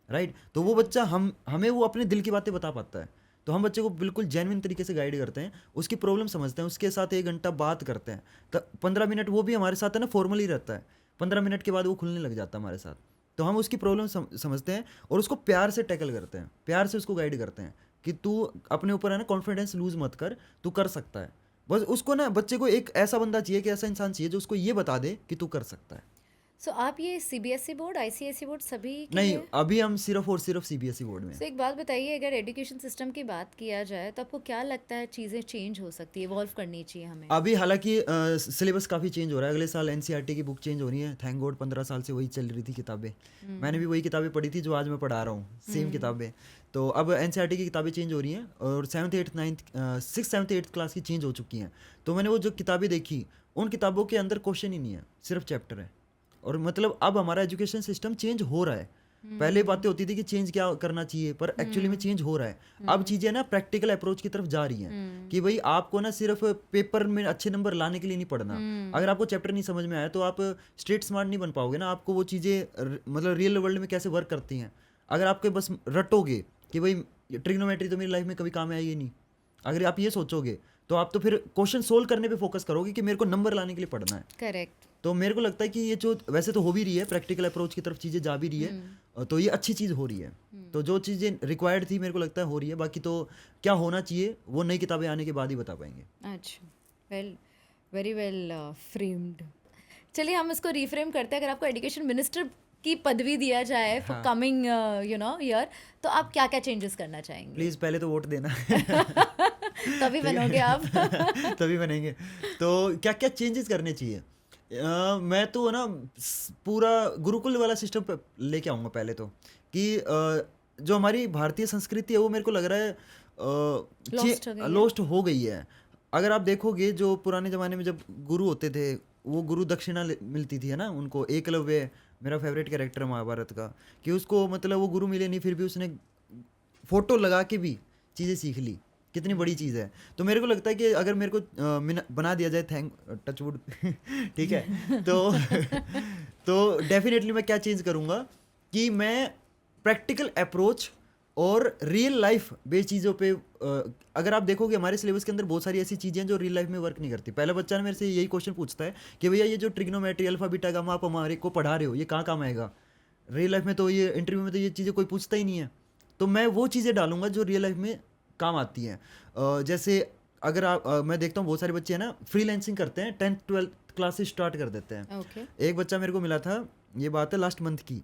राइट। तो वो बच्चा हमें वो अपने दिल की बातें बता पाता है। तो हम बच्चे को बिल्कुल जेन्युइन तरीके से गाइड करते हैं, उसकी प्रॉब्लम समझते हैं, उसके साथ 1 घंटा बात करते हैं। तो 15 मिनट वो भी हमारे साथ है ना फॉर्मली रहता है, 15 मिनट के बाद वो खुलने लग जाता है हमारे साथ। तो हम उसकी प्रॉब्लम समझते हैं और उसको प्यार से टैकल करते हैं, प्यार से उसको गाइड करते हैं कि तू अपने ऊपर है ना कॉन्फिडेंस लूज मत कर, तू कर सकता है। बस उसको ना बच्चे को एक ऐसा बंदा चाहिए, कि ऐसा इंसान चाहिए जो उसको ये बता दे कि तू कर सकता है। सो आप ये सीबीएसई बोर्ड, आईसीएसई बोर्ड सभी के नहीं, लिए? अभी हम सिर्फ और सिर्फ सीबीएसई बोर्ड में। सो एक बात बताइए, अगर एजुकेशन सिस्टम की बात किया जाए तो आपको क्या लगता है चीज़ें चेंज हो सकती है, इवॉल्व करनी चाहिए हमें? अभी हालांकि सिलेबस काफ़ी चेंज हो रहा है, अगले साल एनसीईआरटी की बुक चेंज हो रही है, थैंक गॉड। 15 साल से वही चल रही थी किताबें, मैंने भी वही किताबें पढ़ी थी जो आज मैं पढ़ा रहा हूँ, सेम किताबें। तो अब एनसीईआरटी की किताबें चेंज हो रही हैं, और 7th 8th 9th 6th 7th 8th class की चेंज हो चुकी हैं। तो मैंने वो जो किताबें देखी, उन किताबों के अंदर क्वेश्चन ही नहीं है, सिर्फ चैप्टर है। और मतलब अब हमारा एजुकेशन सिस्टम चेंज हो रहा है। पहले बातें होती थी कि चेंज क्या करना चाहिए, पर एक्चुअली में चेंज हो रहा है। अब चीज़ें ना प्रैक्टिकल अप्रोच की तरफ जा रही हैं, कि भाई आपको ना सिर्फ पेपर में अच्छे नंबर लाने के लिए नहीं पढ़ना। अगर आपको चैप्टर नहीं समझ में आया तो आप स्ट्रेट स्मार्ट नहीं बन पाओगे ना। आपको वो चीज़ें मतलब रियल वर्ल्ड में कैसे वर्क करती हैं, अगर आपके बस रटोगे कि भाई ट्रिग्नोमेट्री तो मेरी लाइफ में कभी काम आएगी नहीं, अगर आप ये सोचोगे तो आप तो फिर क्वेश्चन सोल्व करने पे फोकस करोगे कि मेरे को नंबर लाने के लिए पढ़ना है। करेक्ट। तो मेरे को लगता है कि ये जो वैसे तो हो भी रही है, प्रैक्टिकल अप्रोच की तरफ चीज़ें जा भी रही है, तो ये अच्छी चीज़ हो रही है। तो जो चीज़ें रिक्वायर्ड थी मेरे को लगता है हो रही है, बाकी तो क्या होना चाहिए वो नई किताबें आने के बाद ही बता पाएंगे। अच्छा, वेल, वेरी वेल फ्रेम्ड। चलिए हम इसको रीफ्रेम करते हैं। अगर आपको एजुकेशन मिनिस्टर की पदवी दिया जाए फॉर कमिंग ईयर, तो आप क्या क्या चेंजेस करना चाहेंगे? प्लीज़ पहले तो वोट देना तभी बनोगे आप। तभी बनेंगे। तो क्या क्या चेंजेस करने चाहिए? मैं तो ना पूरा गुरुकुल वाला सिस्टम लेके आऊँगा पहले तो, कि जो हमारी भारतीय संस्कृति है वो मेरे को लग रहा है Lost हो गई है। लॉस्ट हो गई है। अगर आप देखोगे जो पुराने ज़माने में जब गुरु होते थे, वो गुरु दक्षिणा मिलती थी, है ना उनको। एकलव्य मेरा फेवरेट कैरेक्टर है महाभारत का, कि उसको मतलब वो गुरु मिले नहीं, फिर भी उसने फोटो लगा के भी चीज़ें सीख ली। कितनी बड़ी चीज़ है। तो मेरे को लगता है कि अगर मेरे को बना दिया जाए, थैंक टचवुड ठीक है, तो डेफिनेटली मैं क्या चेंज करूँगा कि मैं प्रैक्टिकल अप्रोच और रियल लाइफ बेस्ड चीज़ों पे अगर आप देखोगे हमारे सिलेबस के अंदर बहुत सारी ऐसी चीज़ें हैं जो रियल लाइफ में वर्क नहीं करती। पहला बच्चा ना मेरे से यही क्वेश्चन पूछता है कि भैया ये जो ट्रिग्नोमेट्री अल्फा बीटा गामा आप हमारे को पढ़ा रहे हो, ये कहाँ काम आएगा? रियल लाइफ में तो ये इंटरव्यू में तो ये चीज़ें कोई पूछता ही नहीं है। तो मैं वो चीज़ें डालूंगा जो रियल लाइफ में काम आती हैं। जैसे अगर आप मैं देखता हूँ बहुत सारे बच्चे हैं ना फ्रीलांसिंग करते हैं, 10th 12th क्लास से स्टार्ट कर देते हैं। ओके। एक बच्चा मेरे को मिला था, ये बात है लास्ट मंथ की,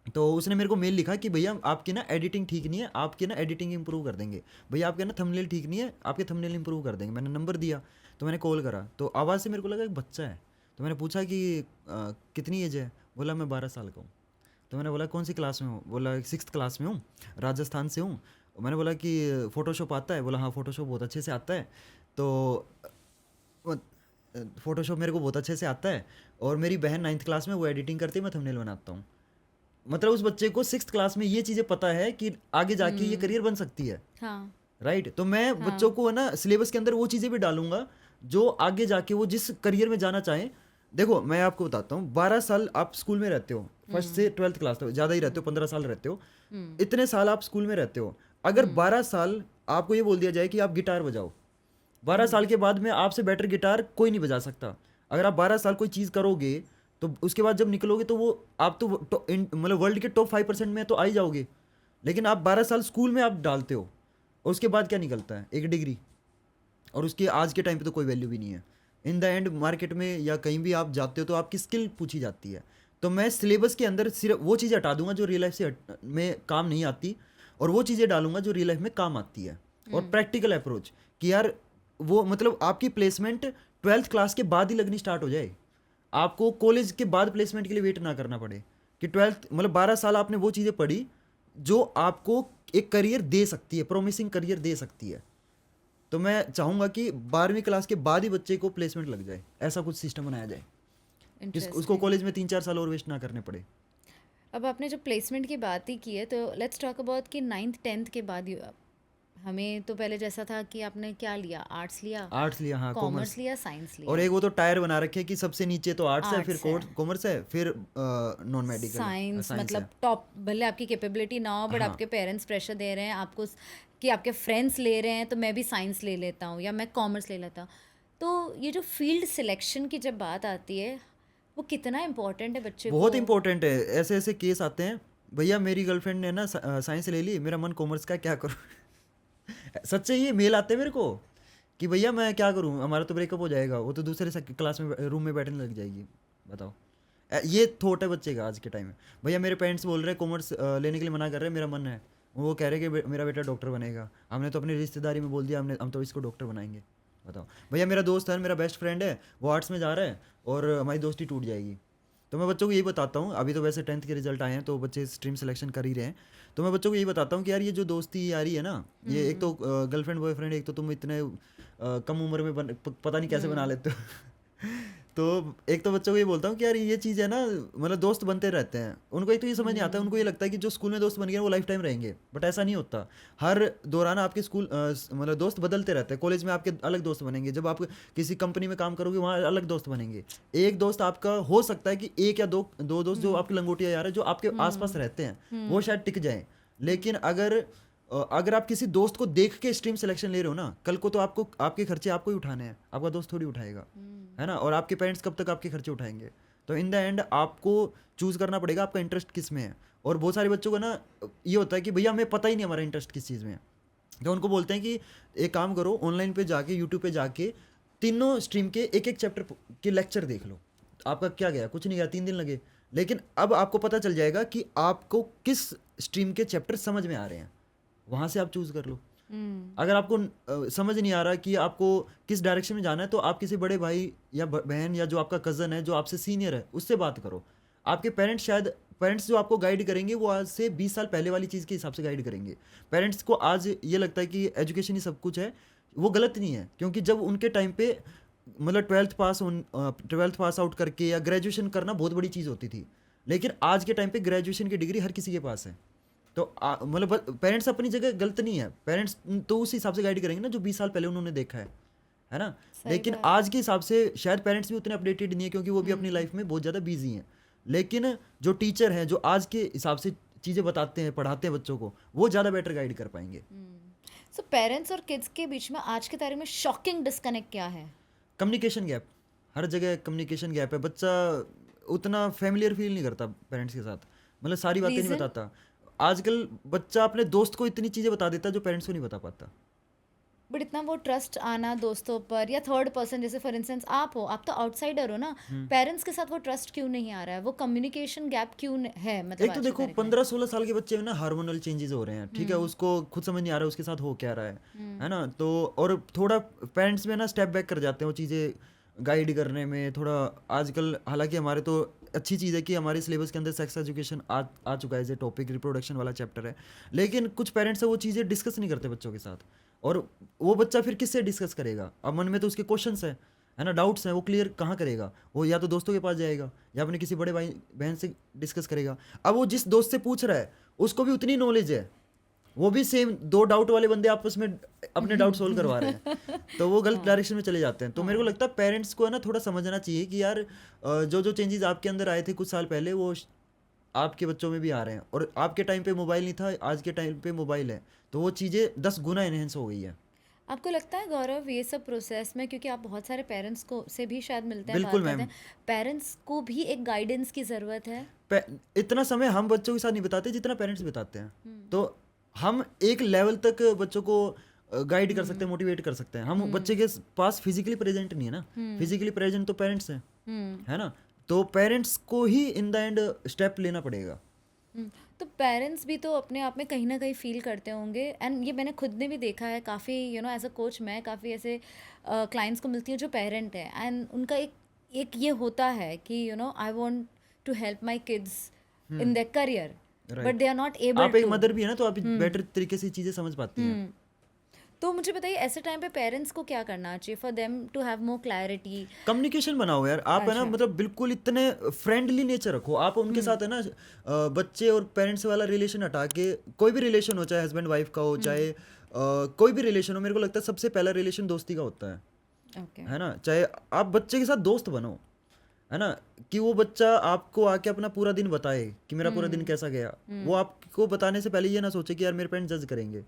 तो उसने मेरे को मेल लिखा कि भैया आपकी ना एडिटिंग ठीक नहीं है, आपकी ना एडिटिंग इंप्रूव कर देंगे। भैया आपके ना थंबनेल ठीक नहीं है, आपके थंबनेल इंप्रूव कर देंगे। मैंने नंबर दिया, तो मैंने कॉल करा, तो आवाज़ से मेरे को लगा एक बच्चा है। तो मैंने पूछा कि कितनी एज है? बोला मैं 12 साल का हूँ। तो मैंने बोला कौन सी क्लास में हूँ? बोला 6th क्लास में हूँ, राजस्थान से हूँ। मैंने बोला कि फ़ोटोशॉप आता है? बोला हाँ फ़ोटोशॉप बहुत अच्छे से आता है। तो फ़ोटोशॉप मेरे को बहुत अच्छे से आता है, और मेरी बहन 9th क्लास में, वो एडिटिंग करती है, मैं थंबनेल बनाता हूँ। मतलब उस बच्चे को 6th क्लास में ये चीज़ें पता है कि आगे जाके ये करियर बन सकती है। हाँ। राइट। तो मैं बच्चों को ना सिलेबस के अंदर वो चीज़ें भी डालूंगा जो आगे जाके वो जिस करियर में जाना चाहें। देखो मैं आपको बताता हूँ, 12 साल आप स्कूल में रहते हो, 1st से 12th क्लास तक, ज़्यादा ही रहते हो, 15 साल रहते हो। इतने साल आप स्कूल में रहते हो। अगर 12 साल आपको ये बोल दिया जाए कि आप गिटार बजाओ, 12 साल के बाद में आपसे बेटर गिटार कोई नहीं बजा सकता। अगर आप 12 साल कोई चीज़ करोगे तो उसके बाद जब निकलोगे तो वो आप तो मतलब वर्ल्ड के टॉप 5% में तो आ ही जाओगे। लेकिन आप 12 साल स्कूल में आप डालते हो, और उसके बाद क्या निकलता है? एक डिग्री, और उसकी आज के टाइम पे तो कोई वैल्यू भी नहीं है। इन द एंड मार्केट में या कहीं भी आप जाते हो तो आपकी स्किल पूछी जाती है। तो मैं सिलेबस के अंदर सिर्फ वो चीज़ें हटा दूंगा जो रियल लाइफ से में काम नहीं आती, और वो चीज़ें डालूंगा जो रियल लाइफ में काम आती है। और प्रैक्टिकल अप्रोच कि यार वो मतलब आपकी प्लेसमेंट 12th क्लास के बाद ही लगनी स्टार्ट हो जाए। आपको कॉलेज के बाद प्लेसमेंट के लिए वेट ना करना पड़े, कि 12th मतलब 12 साल आपने वो चीज़ें पढ़ी जो आपको एक करियर दे सकती है, प्रोमिसिंग करियर दे सकती है। तो मैं चाहूँगा कि 12वीं क्लास के बाद ही बच्चे को प्लेसमेंट लग जाए, ऐसा कुछ सिस्टम बनाया जाए उसको कॉलेज में 3-4 साल और वेस्ट ना करने पड़े। अब आपने जो प्लेसमेंट की बात ही की है, तो लेट्स टॉक अबाउट कि 9th 10th के बाद हमें तो पहले जैसा था कि आपने क्या लिया, आर्ट्स लिया, हाँ, कॉमर्स लिया, साइंस लिया, और एक वो तो टायर बना रखे कि सबसे नीचे तो आर्ट्स है, फिर Arts है। कॉमर्स है, फिर नॉन मेडिकल साइंस मतलब टॉप, भले आपकी कैपेबिलिटी ना हो, बट आपके पेरेंट्स प्रेशर दे रहे हैं आपको कि आपके फ्रेंड्स ले रहे हैं तो मैं भी साइंस ले लेता हूँ या मैं कॉमर्स ले लेता हूँ। तो ये जो फील्ड सिलेक्शन की जब बात आती है, वो कितना इम्पोर्टेंट है बच्चे को? बहुत इंपॉर्टेंट है। ऐसे ऐसे केस आते हैं, भैया मेरी गर्लफ्रेंड ने ना साइंस ले ली, मेरा मन कॉमर्स का, क्या करूँ? सच्चे ये मेल आते हैं मेरे को कि भैया मैं क्या करूँ, हमारा तो ब्रेकअप हो जाएगा, वो तो दूसरे क्लास में रूम में बैठने लग जाएगी। बताओ, ये थॉट है बच्चे का आज के टाइम में। भैया मेरे पेरेंट्स बोल रहे हैं कॉमर्स लेने के लिए मना कर रहे हैं, मेरा मन है, वो कह रहे हैं कि मेरा बेटा डॉक्टर बनेगा, हमने तो अपनी रिश्तेदारी में बोल दिया, हम तो इसको डॉक्टर बनाएंगे। बताओ भैया मेरा दोस्त है, मेरा बेस्ट फ्रेंड है, वो आर्ट्स में जा रहा है और हमारी दोस्ती टूट जाएगी। तो मैं बच्चों को यही बताता हूँ, अभी तो वैसे 10th के रिजल्ट आए हैं तो बच्चे स्ट्रीम सिलेक्शन कर ही रहे हैं, तो मैं बच्चों को यही बताता हूँ कि यार ये जो दोस्ती यारी है ना, ये एक तो गर्लफ्रेंड बॉयफ्रेंड, एक तो तुम इतने कम उम्र में पता नहीं कैसे बना लेते हो तो एक तो बच्चों को ये बोलता हूँ कि यार ये चीज़ है ना, मतलब दोस्त बनते रहते हैं। उनको एक तो ये समझ नहीं आता, उनको ये लगता है कि जो स्कूल में दोस्त बन गए वो लाइफ टाइम रहेंगे, बट ऐसा नहीं होता। हर दौरान आपके स्कूल मतलब दोस्त बदलते रहते हैं। कॉलेज में आपके अलग दोस्त बनेंगे, जब आप किसी कंपनी में काम करोगे वहाँ अलग दोस्त बनेंगे। एक दोस्त आपका हो सकता है कि एक या दो दोस्त जो आपके लंगोटिया यार है, जो आपके आसपास रहते हैं, वो शायद टिक जाएं। लेकिन अगर आप किसी दोस्त को देख के स्ट्रीम सिलेक्शन ले रहे हो ना, कल को तो आपको आपके खर्चे आपको ही उठाने हैं, आपका दोस्त थोड़ी उठाएगा, है ना। और आपके पेरेंट्स कब तक आपके खर्चे उठाएंगे? तो इन द एंड आपको चूज करना पड़ेगा आपका इंटरेस्ट किस में है। और बहुत सारे बच्चों को ना ये होता है कि भैया हमें पता ही नहीं हमारा इंटरेस्ट किस चीज़ में है, तो उनको बोलते हैं कि एक काम करो, ऑनलाइन पे जाके यूट्यूब पे जाके तीनों स्ट्रीम के एक एक चैप्टर के लेक्चर देख लो। आपका क्या गया? कुछ नहीं गया, 3 दिन लगे, लेकिन अब आपको पता चल जाएगा कि आपको किस स्ट्रीम के चैप्टर समझ में आ रहे हैं, वहाँ से आप चूज कर लो। अगर आपको समझ नहीं आ रहा कि आपको किस डायरेक्शन में जाना है, तो आप किसी बड़े भाई या बहन या जो आपका कज़न है जो आपसे सीनियर है उससे बात करो। आपके पेरेंट्स जो आपको गाइड करेंगे वो आज से 20 साल पहले वाली चीज़ के हिसाब से गाइड करेंगे। पेरेंट्स को आज ये लगता है कि एजुकेशन ही सब कुछ है, वो गलत नहीं है, क्योंकि जब उनके टाइम पे मतलब 12th पास आउट करके या ग्रेजुएशन करना बहुत बड़ी चीज़ होती थी, लेकिन आज के टाइम पे ग्रेजुएशन की डिग्री हर किसी के पास है। तो मतलब पेरेंट्स अपनी जगह गलत नहीं है, पेरेंट्स तो उस हिसाब से गाइड करेंगे ना जो 20 साल पहले उन्होंने देखा है ना। लेकिन आज के हिसाब से शायद पेरेंट्स भी उतने अपडेटेड नहीं है, क्योंकि वो भी अपनी लाइफ में बहुत ज़्यादा बिजी हैं। लेकिन जो टीचर हैं जो आज के हिसाब से चीज़ें बताते हैं, पढ़ाते हैं बच्चों को, वो ज़्यादा बेटर गाइड कर पाएंगे। सो पेरेंट्स और किड्स के बीच में आज के तारीख में शॉकिंग डिस्कनेक्ट क्या है? कम्युनिकेशन गैप, हर जगह कम्युनिकेशन गैप है। बच्चा उतना फेमिलियर फील नहीं करता पेरेंट्स के साथ, मतलब सारी बातें नहीं बताता। आजकल बच्चा अपने दोस्त को इतनी चीज़ें बता देता है जो पेरेंट्स को नहीं बता पाता। बट इतना वो ट्रस्ट आना दोस्तों पर या थर्ड पर्सन, जैसे फॉर इंस्टेंस आप हो, आप तो आउटसाइडर हो ना, पेरेंट्स के साथ वो ट्रस्ट क्यों नहीं आ रहा है? वो कम्युनिकेशन गैप क्यों है? मतलब एक तो देखो 15-16 साल के बच्चे में ना हार्मोनल चेंजेस हो रहे हैं, ठीक है, उसको खुद समझ नहीं आ रहा है उसके साथ हो क्या रहा है ना। तो और थोड़ा पेरेंट्स में ना स्टेप बैक कर जाते हैं वो चीज़ें गाइड करने में थोड़ा। आजकल हालांकि हमारे तो अच्छी चीज़ है कि हमारे सिलेबस के अंदर सेक्स एजुकेशन आ चुका है, जैसे टॉपिक रिप्रोडक्शन वाला चैप्टर है, लेकिन कुछ पेरेंट्स है वो चीज़ें डिस्कस नहीं करते बच्चों के साथ। और वो बच्चा फिर किससे डिस्कस करेगा? अब मन में तो उसके क्वेश्चंस है ना, डाउट्स हैं, वो क्लियर कहाँ करेगा? वो या तो दोस्तों के पास जाएगा या अपने किसी बड़े भाई बहन से डिस्कस करेगा। अब वो जिस दोस्त से पूछ रहा है उसको भी उतनी नॉलेज है, वो भी सेम 2 डाउट वाले बंदे आपस में अपने डाउट सोल्व करवा रहे हैं, तो वो गलत डायरेक्शन में चले जाते हैं। तो मेरे को लगता है पेरेंट्स को है ना थोड़ा समझना चाहिए कि यार जो चेंजेस आपके अंदर आए थे कुछ साल पहले वो आपके बच्चों में भी आ रहे हैं। और आपके टाइम पे मोबाइल नहीं था, आज के टाइम पे मोबाइल है, तो वो चीज़ें 10 गुना इनहेंस हो गई है। आपको लगता है गौरव ये सब प्रोसेस में, क्योंकि आप बहुत सारे पेरेंट्स को से भी शायद मिलते हैं, बिल्कुल बात करते मैम। हैं, पेरेंट्स को भी एक गाइडेंस की ज़रूरत है? इतना समय हम बच्चों के साथ नहीं बिताते जितना पेरेंट्स बिताते हैं। तो हम एक लेवल तक बच्चों को गाइड कर सकते हैं, मोटिवेट कर सकते हैं। हम बच्चे के पास फिजिकली प्रेजेंट नहीं है ना, फिजिकली प्रेजेंट तो पेरेंट्स हैं, है ना। तो पेरेंट्स को ही इन द एंड स्टेप लेना पड़ेगा। तो पेरेंट्स भी तो अपने आप में कहीं ना कहीं फील करते होंगे, एंड ये मैंने खुद ने भी देखा है काफ़ी, एज अ कोच मैं काफ़ी ऐसे क्लाइंट्स को मिलती हूँ जो पेरेंट है, एंड उनका एक ये होता है कि I want to help my kids in their career, but they are not able. आप एक मदर भी है ना, तो आप बेटर तरीके से चीज़ें समझ पाती हैं। तो मुझे बताइए ऐसे टाइम पे पेरेंट्स को क्या करना चाहिए for them to have more clarity? Communication बनाओ यार आप, है ना, मतलब बिल्कुल इतने फ्रेंडली नेचर रखो आप उनके साथ, है ना। बच्चे और पेरेंट्स वाला रिलेशन हटा के कोई भी रिलेशन हो, चाहे हस्बैंड वाइफ का हो, चाहे कोई भी रिलेशन हो, मेरे को लगता है सबसे पहला रिलेशन दोस्ती का होता ओके। है ना। चाहे आप बच्चे के साथ दोस्त बनो, है ना, कि वो बच्चा आपको आके अपना पूरा दिन बताए कि मेरा पूरा दिन कैसा गया। वो आपको बताने से पहले ये ना सोचे कि यार मेरे पेरेंट्स जज करेंगे।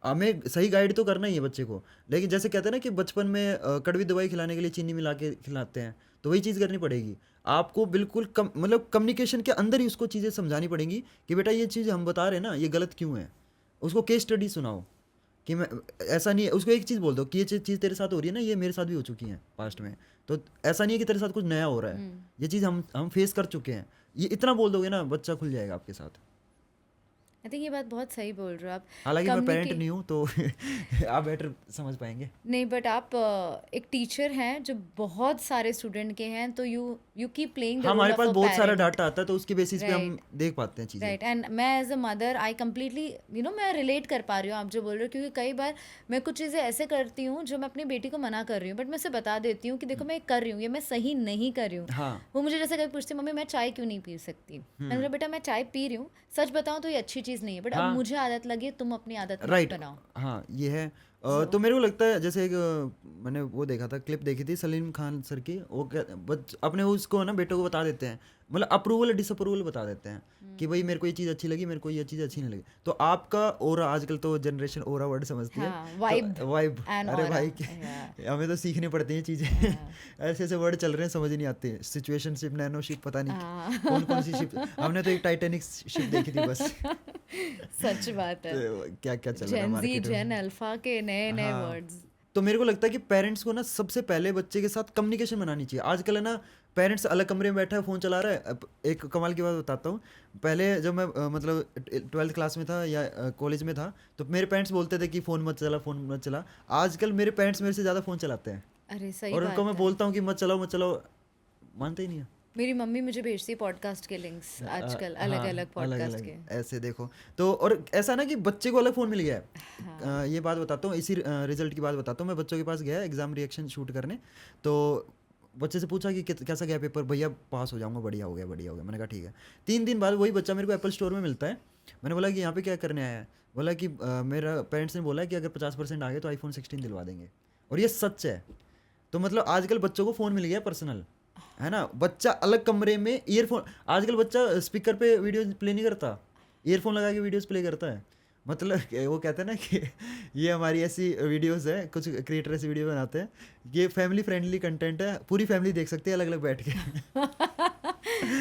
हमें सही गाइड तो करना ही है बच्चे को, लेकिन जैसे कहते हैं ना कि बचपन में कड़वी दवाई खिलाने के लिए चीनी मिला के खिलाते हैं, तो वही चीज़ करनी पड़ेगी आपको। बिल्कुल मतलब कम्युनिकेशन के अंदर ही उसको चीज़ें समझानी पड़ेंगी कि बेटा ये चीज़ हम बता रहे हैं ना ये गलत क्यों है। उसको केस स्टडी सुनाओ कि मैं ऐसा नहीं है, उसको एक चीज़ बोल दो कि ये चीज़ तेरे साथ हो रही है ना, ये मेरे साथ भी हो चुकी है पास्ट में, तो ऐसा नहीं है कि तेरे साथ कुछ नया हो रहा है, ये चीज़ हम फेस कर चुके हैं। ये इतना बोल दोगे ना, बच्चा खुल जाएगा आपके साथ। आई थिंक ये बात बहुत सही बोल रहे हो आप। हालांकि मैं पेरेंट नहीं हूँ तो आप बेटर समझ पाएंगे। नहीं, बट आप एक टीचर हैं जो बहुत सारे स्टूडेंट के हैं, तो you keep playing the role हमारे ऑफ पास अ बहुत सारा पेरेंट। डाटा आता है, तो उसके बेसिस पे हम देख पाते हैं चीज़ें। राइट, एंड मैं as a mother I completely मैं रिलेट कर पा रही हूँ आप जो बोल रहे हो, क्योंकि कई बार मैं कुछ चीज़ें ऐसे करती हूँ जो मैं अपनी बेटी को मना कर रही हूँ, बट मैं उसे बता देती हूँ कि देखो मैं कर रही हूँ, ये मैं सही नहीं कर रही हूँ। हाँ वो मुझे जैसे कभी पूछती मम्मी मैं चाय क्यों नहीं पी सकती, मैंने बोला बेटा मैं चाय पी रही हूँ, सच बताऊँ तो ये अच्छी चीज़ नहीं है, बट अब मुझे आदत लगी है, तुम अपनी आदत मत राइट, बनाओ। हाँ ये है। तो मेरे को लगता है जैसे एक मैंने वो देखा था, क्लिप देखी थी सलीम खान सर की, वो अपने उसको ना बेटों को बता देते हैं, मतलब अप्रूवल डिसअप्रूवल बता देते हैं कि भाई मेरे को ये चीज़ अच्छी लगी, मेरे को ये चीज़ अच्छी नहीं लगी। तो आपका ओरा, आजकल तो जनरेशन ओरा वर्ड समझती है, हाँ, वाइब वाइब। and अरे aura, भाई yeah. हमें तो सीखनी पड़ती हैं चीज़ें। ऐसे ऐसे वर्ड चल रहे हैं समझ नहीं आते, सिचुएशनशिप, नैनोशिप, पता नहीं कौन कौन सी शिप। हमने तो एक टाइटैनिक शिप देखी थी बस। सच बात है। क्या क्या चल रहा है जेन जी, मार्केट में। जेन अल्फा के नए नए हाँ। वर्ड्स। तो मेरे को लगता है कि पेरेंट्स को ना सबसे पहले बच्चे के साथ कम्युनिकेशन बनानी चाहिए। आजकल है ना पेरेंट्स अलग कमरे में बैठा है, फ़ोन चला रहा है। अब एक कमाल की बात बताता हूँ, पहले जब मैं मतलब 12th क्लास में था या कॉलेज में था, तो मेरे पेरेंट्स बोलते थे कि फ़ोन मत चला, फ़ोन मत चला। आजकल मेरे पेरेंट्स मेरे से ज़्यादा फ़ोन चलाते हैं, अरे सही और उनको बात मैं है। बोलता हूँ कि मत चलाओ मत चलाओ, मानते ही नहीं है। मेरी मम्मी मुझे भेजती है पॉडकास्ट के लिंक्स आजकल, अलग हाँ, अलग पॉडकास्ट अलग-अलग के। ऐसे देखो। तो और ऐसा ना कि बच्चे को अलग फ़ोन मिल गया है। हाँ। ये बात बताता हूँ, इसी रिजल्ट की बात बताता हूँ। मैं बच्चों के पास गया एग्ज़ाम रिएक्शन शूट करने, तो बच्चे से पूछा कि कैसा गया पेपर? भैया पास हो जाऊँगा, बढ़िया हो गया, बढ़िया हो गया। मैंने कहा ठीक है। 3 दिन बाद वही बच्चा मेरे को एप्पल स्टोर में मिलता है। मैंने बोला कि यहाँ पे क्या करने आया है? बोला कि मेरा पेरेंट्स ने बोला है कि अगर 50% आ गए तो आईफ़ोन 16 दिलवा देंगे, और ये सच है। तो मतलब आजकल बच्चों को फ़ोन मिल गया पर्सनल, है ना? बच्चा अलग कमरे में ईयरफोन, आजकल बच्चा स्पीकर पे वीडियो प्ले नहीं करता, ईयरफोन लगा के वीडियोस प्ले करता है। मतलब वो कहते हैं ना कि ये हमारी ऐसी वीडियोस है, कुछ क्रिएटर ऐसी वीडियो बनाते हैं, ये फैमिली फ्रेंडली कंटेंट है, पूरी फैमिली देख सकती है अलग अलग बैठ के।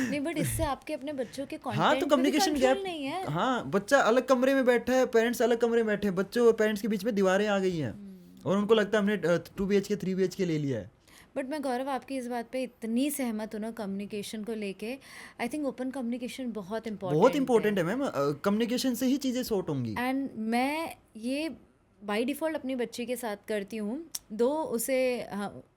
नहीं, बट इससे आपके अपने बच्चों के हाँ, तो कंटेंट पे भी कम्युनिकेशन कंट्रोल गैप। नहीं है। हाँ, बच्चा अलग कमरे में बैठा है, पेरेंट्स अलग कमरे में बैठे हैं, बच्चों और पेरेंट्स के बीच में दीवारें आ गई हैं, और उनको लगता है हमने 2 BHK 3 BHK ले लिया है। बट मैं गौरव आपकी इस बात पे इतनी सहमत हूँ ना, कम्युनिकेशन को लेके। आई थिंक ओपन कम्युनिकेशन बहुत बहुत इम्पोर्टेंट इंपॉर्टेंट है। है मैम, कम्युनिकेशन से ही चीज़ें सॉर्ट होंगी। एंड मैं ये बाय डिफ़ॉल्ट अपनी बच्ची के साथ करती हूँ। दो उसे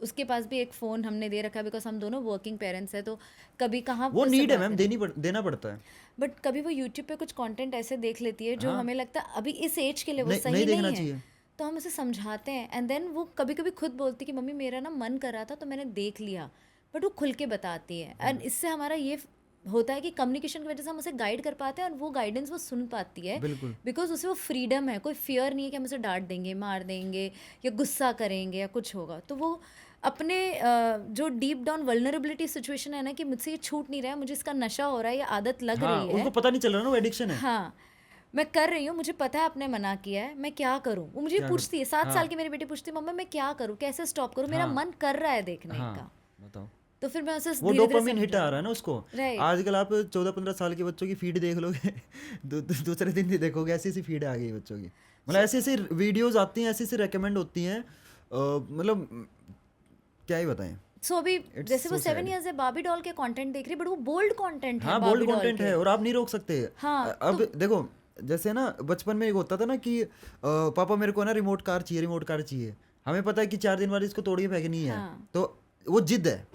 उसके पास भी एक फ़ोन हमने दे रखा है, बिकॉज हम दोनों वर्किंग पेरेंट्स हैं, तो कभी कहाँ वो उससे नीड है बात मैम, करें। देना पड़ता है। बट कभी वो यूट्यूब पे कुछ कंटेंट ऐसे देख लेती है जो हाँ, हमें लगता है अभी इस एज के लिए वो नहीं सही नहीं देखना नहीं है, चाहिए। तो हम उसे समझाते हैं। एंड देन वो कभी कभी खुद बोलती कि मम्मी मेरा ना मन कर रहा था तो मैंने देख लिया, बट वो खुल के बताती है। एंड इससे हमारा ये होता है कि कम्युनिकेशन की वजह से हम उसे गाइड कर पाते हैं, और वो गाइडेंस वो सुन पाती है, बिल्कुल। बिकॉज उसे वो फ्रीडम है, कोई फियर नहीं है कि हम उसे डांट देंगे, मार देंगे, या गुस्सा करेंगे या कुछ होगा। तो वो अपने जो डीप डाउन वल्नरेबिलिटी सिचुएशन है ना, कि मुझसे ये छूट नहीं रहा है, मुझे इसका नशा हो रहा है, ये आदत लग हाँ, रही है, उनको पता नहीं चल रहा ना वो एडिक्शन है। हाँ मैं कर रही हूँ, मुझे पता है आपने मना किया है, मैं क्या करूँ। वो मुझे क्या पूछती है, करूँ? 7 साल हाँ, की मेरी बेटी पूछती है, मम्मा मैं क्या करूँ, कैसे स्टॉप करूँ, मेरा हाँ, मन कर रहा है देखने हाँ, का। बताओ। तो फिर मैं उसे वो धीरे धीरे डोपामिन हिट आ समझाऊँ। रहा है ना उसको। राइट। आजकल आप 14-15 साल के बच्चों की फीड देख लोगे, दूसरे दिन ही देखोगे ऐसी ऐसी फीड आ गई बच्चों की। मतलब ऐसी ऐसी वीडियोस आती हैं, ऐसी ऐसी रेकमेंड होती हैं, मतलब क्या ही बताएं। सो अभी इट्स जैसे वो सो 7 सैड। इयर्स है, बार्बी डॉल के कंटेंट देख रही है, बट वो बोल्ड कंटेंट है हाँ, बोल्ड बार्बी डॉल कंटेंट के। है और आप नहीं रोक सकते। हाँ अब तो देखो, जैसे ना बचपन में एक होता था ना कि पापा मेरे को ना रिमोट कार चाहिए, रिमोट कार चाहिए। हमें पता है कि 4 दिन बाद इसको तोड़ के फेंकनी है, हाँ तो वो जिद है।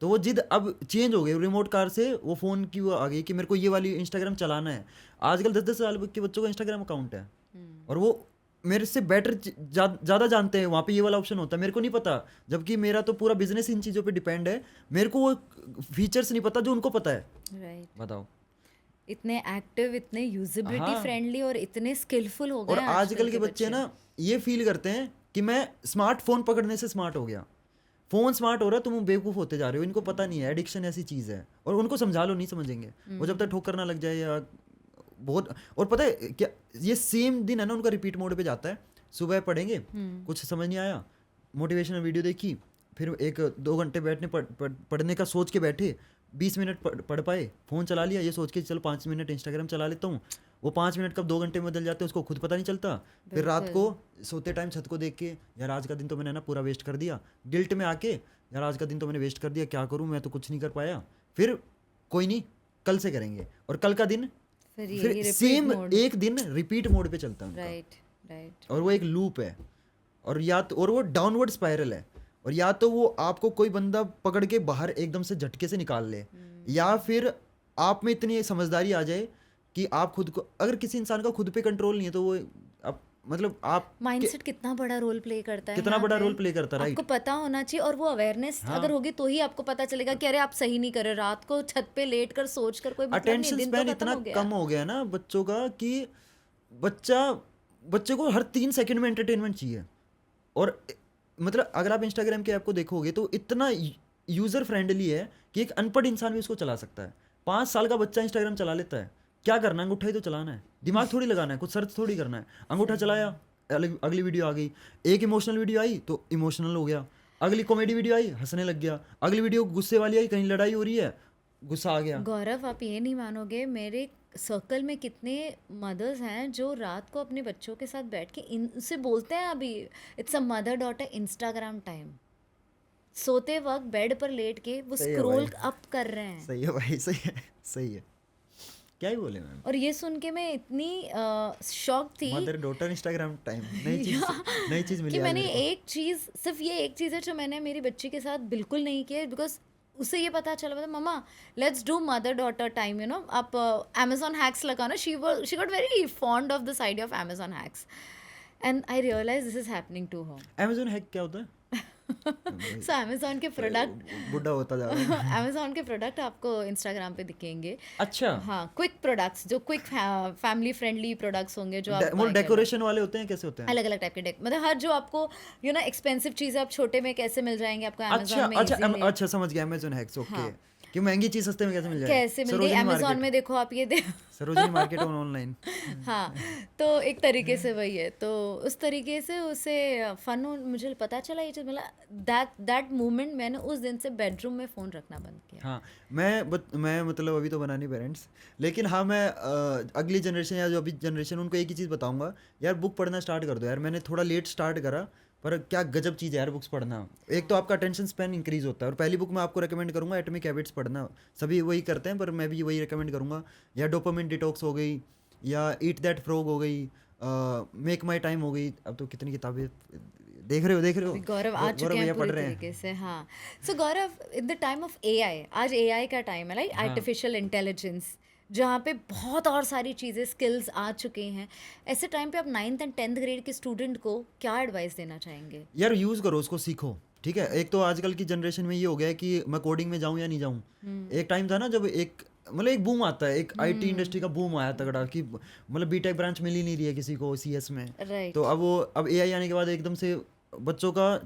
तो वो जिद अब चेंज हो गई, रिमोट कार से वो फ़ोन की वो आ गई कि मेरे को ये वाली इंस्टाग्राम चलाना है। आजकल 10-10 साल के बच्चों का इंस्टाग्राम अकाउंट है, और वो मेरे से बेटर ज़्यादा जानते हैं। वहाँ पे ये वाला ऑप्शन होता है, मेरे को नहीं पता, जबकि मेरा तो पूरा बिजनेस इन चीज़ों पे डिपेंड है। मेरे को वो फीचर्स नहीं पता जो उनको पता है। राइट, बताओ। इतने एक्टिव, इतने यूजेबिलिटी हाँ, फ्रेंडली और इतने स्किलफुल हो गए और हैं आजकल के बच्चे ना ये फील करते हैं कि मैं स्मार्टफोन पकड़ने से स्मार्ट हो गया। फ़ोन स्मार्ट हो रहा है, तुम बेवकूफ़ होते जा रहे हो। इनको पता नहीं है एडिक्शन ऐसी चीज़ है, और उनको समझा लो नहीं समझेंगे। वो जब तक ठोकर ना लग जाए या बहुत, और पता है क्या, ये सेम दिन है ना उनका रिपीट मोड पे जाता है। सुबह पढ़ेंगे, कुछ समझ नहीं आया, मोटिवेशनल वीडियो देखी, फिर 1-2 घंटे बैठने पढ़ने का सोच के बैठे, 20 मिनट पढ़ पाए, फ़ोन चला लिया ये सोच के चलो 5 मिनट इंस्टाग्राम चला लेता हूँ। वो 5 मिनट कब 2 घंटे में बदल जाते हैं उसको खुद पता नहीं चलता। फिर रात को सोते टाइम छत को देख के, यार आज का दिन तो मैंने ना पूरा वेस्ट कर दिया, गिल्ट में आके, यार आज का दिन तो मैंने वेस्ट कर दिया, क्या करूँ, मैं तो कुछ नहीं कर पाया। फिर कोई नहीं, कल से करेंगे, और कल का दिन फिर सेम एक दिन रिपीट मोड पे चलता है उनका। Right right. और वो एक लूप है, और या तो, और वो डाउनवर्ड स्पाइरल है, और या तो वो आपको कोई बंदा पकड़ के बाहर एकदम से झटके से निकाल ले, या फिर आप में इतनी समझदारी आ जाए कि आप खुद को, अगर किसी इंसान का खुद पे कंट्रोल नहीं है तो वो आप, मतलब आप माइंडसेट कितना बड़ा रोल प्ले करता है, कितना यहाँ बड़ा पे रोल प्ले करता है, आपको राइट। पता होना चाहिए, और वो अवेयरनेस अगर होगी तो ही आपको पता चलेगा कि अरे आप सही नहीं कर रहे। रात को छत पे लेट कर सोच कर कोई मतलब नहीं, अटेंशन दिन तो स्पैन खत्म इतना हो गया। कम हो गया ना बच्चों का कि बच्चे को हर 3 सेकंड में एंटरटेनमेंट चाहिए। और मतलब अगर आप इंस्टाग्राम के ऐप को देखोगे तो इतना यूज़र फ्रेंडली है कि एक अनपढ़ इंसान भी उसको चला सकता है। 5 साल का बच्चा इंस्टाग्राम चला लेता है। क्या करना है, अंगूठा ही तो चलाना है, दिमाग थोड़ी लगाना है, कुछ सर्च थोड़ी करना है। अंगूठा चलाया, अगली वीडियो आ गई, एक इमोशनल वीडियो आई तो इमोशनल हो गया, अगली कॉमेडी वीडियो आई हंसने लग गया, अगली वीडियो गुस्से वाली आई, कहीं लड़ाई हो रही है, गुस्सा आ गया। गौरव आप ये नहीं मानोगे, मेरे सर्कल में कितने मदर्स हैं जो रात को अपने बच्चों के साथ बैठ के उसे बोलते हैं अभी it's a mother daughter Instagram time, सोते वक्त बेड पर लेट के वो सही है स्क्रॉल भाई। अप कर रहे हैं। सही है भाई, सही है, सही है। क्या ही बोले मैम। और ये सुन के मैं इतनी शॉक थी मदर डॉटर इंस्टाग्राम टाइम, नई चीज मिली कि आज मैंने मेरे को। एक चीज़, सिर्फ ये एक चीज़ है जो मैंने मेरी बच्ची के साथ बिल्कुल नहीं किया, बिकॉज उसे ये पता चला था mama let's do mother daughter time, you know आप अमेजोन हैक्स लगाना, she got very fond of this idea of Amazon hacks and I realise this is happening to her. Amazon hack क्या होता है? सो अमेजोन के product बुढ़ा होता जा रहा है। अमेजोन के प्रोडक्ट आपको इंस्टाग्राम पे दिखेंगे। अच्छा, हाँ, क्विक प्रोडक्ट्स जो क्विक फैमिली फ्रेंडली प्रोडक्ट्स होंगे जो आप वो डेकोरेशन वाले होते हैं, कैसे होते हैं? अलग अलग टाइप के डेक, मतलब हर जो आपको यू नो एक्सपेंसिव चीज़ें आप छोटे में कैसे मिल जाएंगे आपको अच्छा अमेजोन में अच्छा easily। अच्छा, समझ गया, अमेजोन हैक्स, ओके। हाँ। कि महंगी चीज सस्ते में कैसे मिल जाए? कैसे मिल गई सरोजिनी अमेजोन मार्केट, में, देखो आप ये सरोजिनी मार्केट ऑनलाइन। हाँ, तो एक तरीके से वही है, तो उस तरीके से उसे फन मुझे पता चला ये चीज़, मतलब दैट मोमेंट मैंने उस दिन से बेडरूम में फ़ोन रखना बंद किया। हाँ, मैं मतलब अभी तो बना नहीं पेरेंट्स, लेकिन हाँ मैं अगली जनरेशन या जो अभी जनरेशन उनको एक ही चीज़ बताऊंगा, यार बुक पढ़ना स्टार्ट कर दो यार। मैंने थोड़ा लेट स्टार्ट करा, पर क्या गजब चीज़ है यार बुक्स पढ़ना। एक तो आपका अटेंशन स्पैन इंक्रीज होता है, और पहली बुक मैं आपको रेकमेंड करूंगा एटॉमिक हैबिट्स पढ़ना। सभी वही करते हैं पर मैं भी वही रेकमेंड करूंगा। या डोपामिन डिटॉक्स हो गई, या ईट दैट फ्रॉग हो गई, मेक माई टाइम हो गई। अब तो कितनी किताबें देख रहे हो गौरव आ चुके भैया हैं पढ़ पूरी रहे हैं। तरीके से। हाँ, so Gaurav, in the time of AI, आज एआई का टाइम है, लाइक आर्टिफिशियल इंटेलिजेंस, जहाँ पे बहुत और सारी चीज़ें स्किल्स आ चुके हैं, ऐसे टाइम पे आप 9th एंड 10th ग्रेड के स्टूडेंट को क्या एडवाइस देना चाहेंगे? यार यूज़ करो उसको, सीखो, ठीक है। एक तो आजकल की जनरेशन में ये हो गया है कि मैं कोडिंग में जाऊं या नहीं जाऊं। एक टाइम था ना जब एक मतलब एक बूम आता है, एक आईटी इंडस्ट्री का बूम आया तगड़ा, कि मतलब बीटेक ब्रांच मिल ही नहीं रही है किसी को सीएस में। राइट। तो अब एआई आने के बाद एकदम से बच्चों का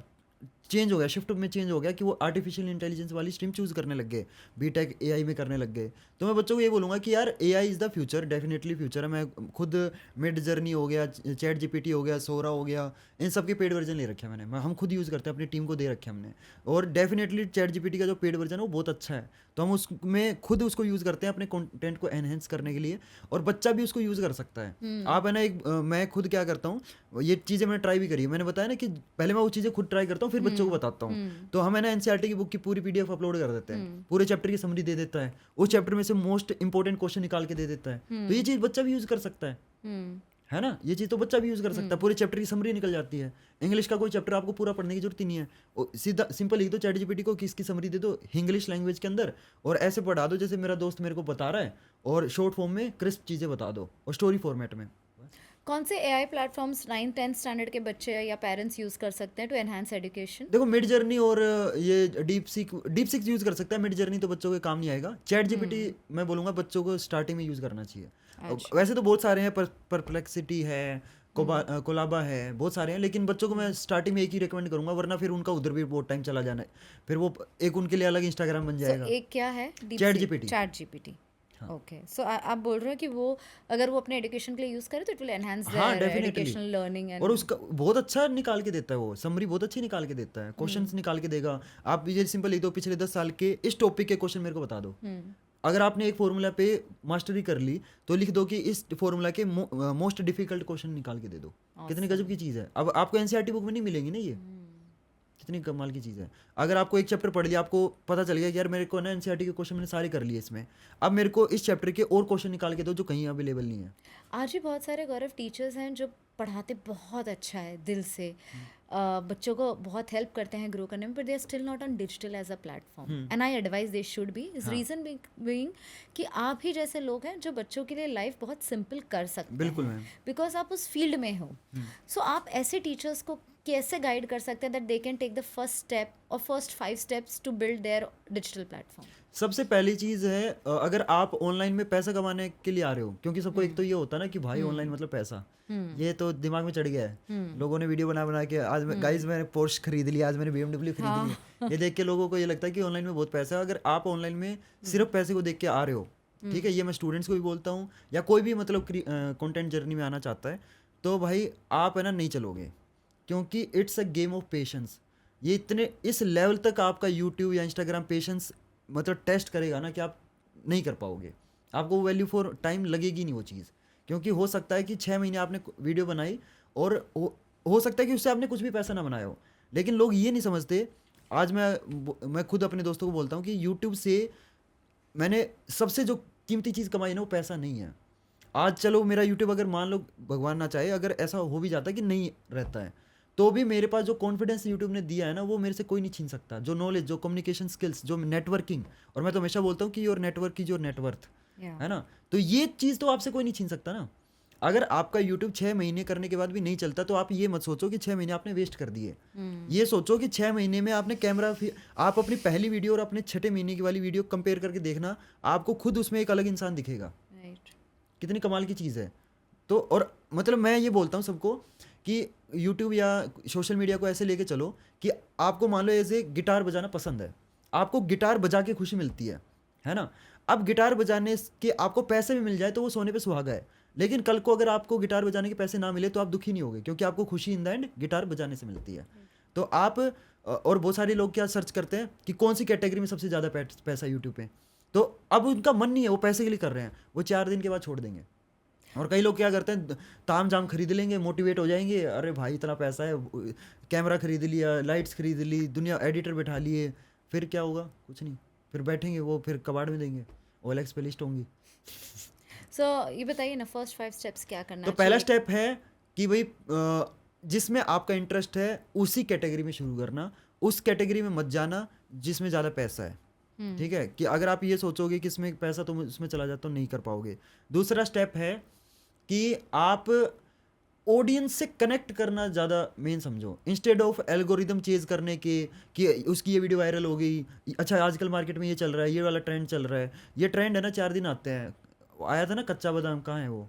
चेंज हो गया, शिफ्ट में चेंज हो गया कि वो आर्टिफिशियल इंटेलिजेंस वाली स्ट्रीम चूज करने लग गए, बीटेक एआई में करने लग गए। तो मैं बच्चों को ये बोलूँगा कि यार AI is the future, definitely future है। मैं खुद मिड जर्नी हो गया, चैट जीपीटी हो गया, सोरा हो गया, इन सब के पेड वर्जन ले रखे हैं मैंने। हम खुद यूज़ करते हैं, अपनी टीम को दे रखे हैं हमने। और डेफिनेटली चैट जीपीटी का जो पेड वर्जन है वो बहुत अच्छा है, तो हम उसमें खुद उसको यूज़ करते हैं अपने कंटेंट को एनहेंस करने के लिए, और बच्चा भी उसको यूज़ कर सकता है। आप है ना, मैं खुद क्या करता हूँ, ये चीज़ें मैंने ट्राई भी करी है। मैंने बताया ना कि पहले मैं वो चीज़ें खुद ट्राई करता हूँ, फिर बच्चों को बताता हूँ। तो हम है ना एनसीईआरटी की बुक की पूरी पीडीएफ अपलोड कर देते हैं, पूरे चैप्टर की समरी दे देता है, उस चैप्टर में से मोस्ट इंपॉर्टेंट क्वेश्चन निकाल के दे देता है। तो ये चीज़ बच्चा भी यूज़ कर सकता है ना, ये चीज़ तो बच्चा भी यूज़ कर सकता है। पूरे चैप्टर की समरी निकल जाती है। इंग्लिश का कोई चैप्टर आपको पूरा पढ़ने की जरूरत ही नहीं है, सीधा सिंपल लिख दो चैट जीपीटी को कि इसकी समरी दे दो इंग्लिश लैंग्वेज के अंदर, और ऐसे पढ़ा दो जैसे मेरा दोस्त मेरे को बता रहा है, और शॉर्ट फॉर्म में क्रिस्प चीज़ें बता दो, और स्टोरी फॉर्मेट में। कौन से AI platforms 9th 10th standard के बच्चे या पेरेंट्स यूज़ कर सकते हैं टू एनहांस एजुकेशन? देखो मिड जर्नी और ये डीप सीक यूज़ कर सकता है। मिड जर्नी तो बच्चों के काम नहीं आएगा। चैट जीपीटी मैं बोलूँगा बच्चों को स्टार्टिंग में यूज़ करना चाहिए। वैसे तो बहुत सारे हैं, परप्लेक्सिटी है, कोलाबा है, बहुत सारे हैं, लेकिन बच्चों को मैं स्टार्टिंग में एक ही रिकमेंड करूंगा, वरना फिर उनका उधर भी बहुत टाइम चला जाना है, फिर वो एक उनके लिए अलग इंस्टाग्राम बन जाएगा। एक क्या है? Chat GPT. Chat GPT, okay. So आप बोल रहे हो कि वो अगर वो अपने एजुकेशन के लिए यूज़ करे तो it will enhance there educational learning and, और उसका बहुत अच्छा निकाल के देता है, वो समरी बहुत अच्छी निकाल के देता है, क्वेश्चंस निकाल के देगा। आप ये सिंपल लिख दो पिछले 10 साल के इस टॉपिक के क्वेश्चन मेरे को बता दो। अगर आपने एक फॉर्मूला पे मास्टरी कर ली तो लिख दो कि इस फॉर्मूला के मोस्ट डिफिकल्ट क्वेश्चन निकाल के दे दो। कितनी गजब की चीज़ है। अब आपको एनसीईआरटी बुक में नहीं मिलेंगी ना ये, कितनी कमाल की चीज़ है। अगर आपको एक चैप्टर पढ़ लिया, आपको पता चल गया कि यार मेरे को ना एनसीईआरटी के क्वेश्चन मैंने सारे कर लिए इसमें, अब मेरे को इस चैप्टर के और क्वेश्चन निकाल के दो जो कहीं अवेलेबल नहीं है। आज भी बहुत सारे गौरव टीचर्स हैं जो पढ़ाते बहुत अच्छा है दिल से, बच्चों को बहुत हेल्प करते हैं ग्रो करने में, but they are still not on digital as a platform, and I advise they should be. इस रीज़न बीइंग कि आप ही जैसे लोग हैं जो बच्चों के लिए लाइफ बहुत सिंपल कर सकते बिल्कुल हैं, मैम। बिकॉज आप उस फील्ड में हो। सो आप ऐसे टीचर्स को कैसे गाइड कर सकते हैं that they can take the first step और first 5 steps to build their digital platform? सबसे पहली चीज़ है, अगर आप ऑनलाइन में पैसा कमाने के लिए आ रहे हो, क्योंकि सबको एक तो ये होता है ना कि भाई ऑनलाइन मतलब पैसा, ये तो दिमाग में चढ़ गया है। लोगों ने वीडियो बना के आज गाइस मैंने पोर्श खरीद लिया, आज मैंने BMW खरीद ली, ये देख के लोगों को ये लगता है कि ऑनलाइन में बहुत पैसा है। अगर आप ऑनलाइन में सिर्फ पैसे को देख के आ रहे हो, ठीक है, ये मैं स्टूडेंट्स को भी बोलता हूँ, या कोई भी मतलब कंटेंट जर्नी में आना चाहता है, तो भाई आप है ना नहीं चलोगे, क्योंकि it's a game of patience. ये इतने इस लेवल तक आपका यूट्यूब या इंस्टाग्राम पेशेंस मतलब टेस्ट करेगा ना कि आप नहीं कर पाओगे। आपको वो वैल्यू फॉर टाइम लगेगी नहीं वो चीज़, क्योंकि हो सकता है कि 6 महीने आपने वीडियो बनाई और हो सकता है कि उससे आपने कुछ भी पैसा ना बनाया हो, लेकिन लोग ये नहीं समझते। आज मैं खुद अपने दोस्तों को बोलता हूँ कि यूट्यूब से मैंने सबसे जो कीमती चीज़ कमाई ना वो पैसा नहीं है। आज चलो मेरा यूट्यूब अगर मान लो भगवान ना चाहे अगर ऐसा हो भी जाता है कि नहीं रहता है, तो भी मेरे पास जो कॉन्फिडेंस यूट्यूब ने दिया है ना वो मेरे से कोई नहीं छीन सकता। जो नॉलेज, जो कम्युनिकेशन स्किल्स, जो नेटवर्किंग, और मैं तो हमेशा बोलता हूँ कि your network is your net worth, Yeah. है ना। तो ये चीज़ तो आपसे कोई नहीं छीन सकता ना। अगर आपका यूट्यूब 6 महीने करने के बाद भी नहीं चलता तो आप ये मत सोचो कि 6 महीने आपने वेस्ट कर दिए। ये सोचो कि 6 महीने में आपने आप अपनी पहली वीडियो और अपने 6 महीने की वाली वीडियो कंपेयर करके देखना, आपको खुद उसमें एक अलग इंसान दिखेगा। Right. कितनी कमाल की चीज़ है। तो और मतलब मैं ये बोलता हूँ सबको कि यूट्यूब या सोशल मीडिया को ऐसे लेके चलो कि आपको मान लो ऐसे गिटार बजाना पसंद है, आपको गिटार बजा के खुशी मिलती है ना। अब गिटार बजाने के आपको पैसे भी मिल जाए तो वो सोने पे सुहागा है, लेकिन कल को अगर आपको गिटार बजाने के पैसे ना मिले तो आप दुखी नहीं होगे, क्योंकि आपको खुशी इन द एंड गिटार बजाने से मिलती है। तो आप और बहुत सारे लोग क्या सर्च करते हैं कि कौन सी कैटेगरी में सबसे ज़्यादा पैसा यूट्यूब पे, तो अब उनका मन नहीं है, वो पैसे के लिए कर रहे हैं, वो 4 दिन के बाद छोड़ देंगे। और कई लोग क्या करते हैं, ताम झाम खरीद लेंगे, मोटिवेट हो जाएंगे, अरे भाई इतना पैसा है, कैमरा खरीद लिया, लाइट्स खरीद ली, दुनिया एडिटर बैठा लिए, फिर क्या होगा, कुछ नहीं, फिर बैठेंगे वो, फिर कबाड़ में देंगे, OLX पे लिस्ट होंगी। So ये बताइए ना, फर्स्ट 5 स्टेप्स क्या करना तो पहला चाहिए? स्टेप है कि भाई जिसमें आपका इंटरेस्ट है उसी कैटेगरी में शुरू करना, उस कैटेगरी में मत जाना जिसमें ज़्यादा पैसा है। ठीक है, कि अगर आप ये सोचोगे कि इसमें पैसा तो उसमें चला जाता तो नहीं कर पाओगे। दूसरा स्टेप है कि आप ऑडियंस से कनेक्ट करना ज़्यादा मेन समझो, इंस्टेड ऑफ एल्गोरिदम चेज करने के कि उसकी ये वीडियो वायरल हो गई, अच्छा आजकल मार्केट में ये चल रहा है, ये वाला ट्रेंड चल रहा है। ये ट्रेंड है ना 4 दिन आते हैं, आया था ना कच्चा बादाम, कहाँ है वो,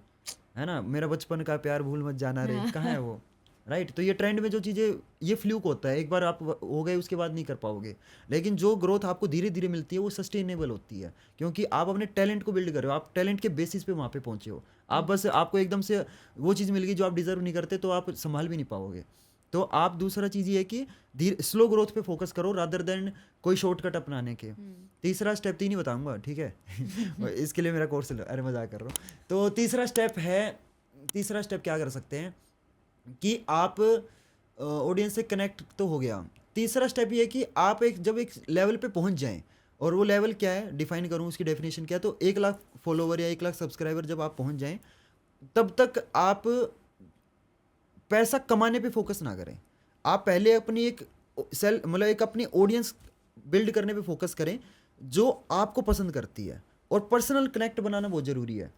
है ना, मेरा बचपन का प्यार भूल मत जाना रे, कहाँ है वो, राइट। तो ये ट्रेंड में जो चीज़ें, ये फ्लूक होता है, एक बार आप हो गए उसके बाद नहीं कर पाओगे। लेकिन जो ग्रोथ आपको धीरे धीरे मिलती है वो सस्टेनेबल होती है, क्योंकि आप अपने टैलेंट को बिल्ड कर रहे हो, आप टैलेंट के बेसिस पे वहाँ पे पहुँचे हो। आप बस आपको एकदम से वो चीज़ मिल गई जो आप डिजर्व नहीं करते तो आप संभाल भी नहीं पाओगे। तो आप दूसरा चीज़ ये है कि धीरे स्लो ग्रोथ पे फोकस करो रादर देन कोई शॉर्टकट अपनाने के। तीसरा स्टेप 3 ही बताऊंगा, ठीक है इसके लिए मेरा कोर्स, अरे मजाक कर रहा हूँ। तो तीसरा स्टेप क्या कर सकते हैं कि आप ऑडियंस से कनेक्ट तो हो गया। तीसरा स्टेप ये है कि आप जब एक लेवल पे पहुंच जाएं, और वो लेवल क्या है डिफाइन करूं, उसकी डेफिनेशन क्या है, तो 1 लाख फॉलोवर या 1 लाख सब्सक्राइबर जब आप पहुंच जाएं तब तक आप पैसा कमाने पे फोकस ना करें। आप पहले अपनी एक अपनी ऑडियंस बिल्ड करने पे फोकस करें जो आपको पसंद करती है, और पर्सनल कनेक्ट बनाना बहुत ज़रूरी है।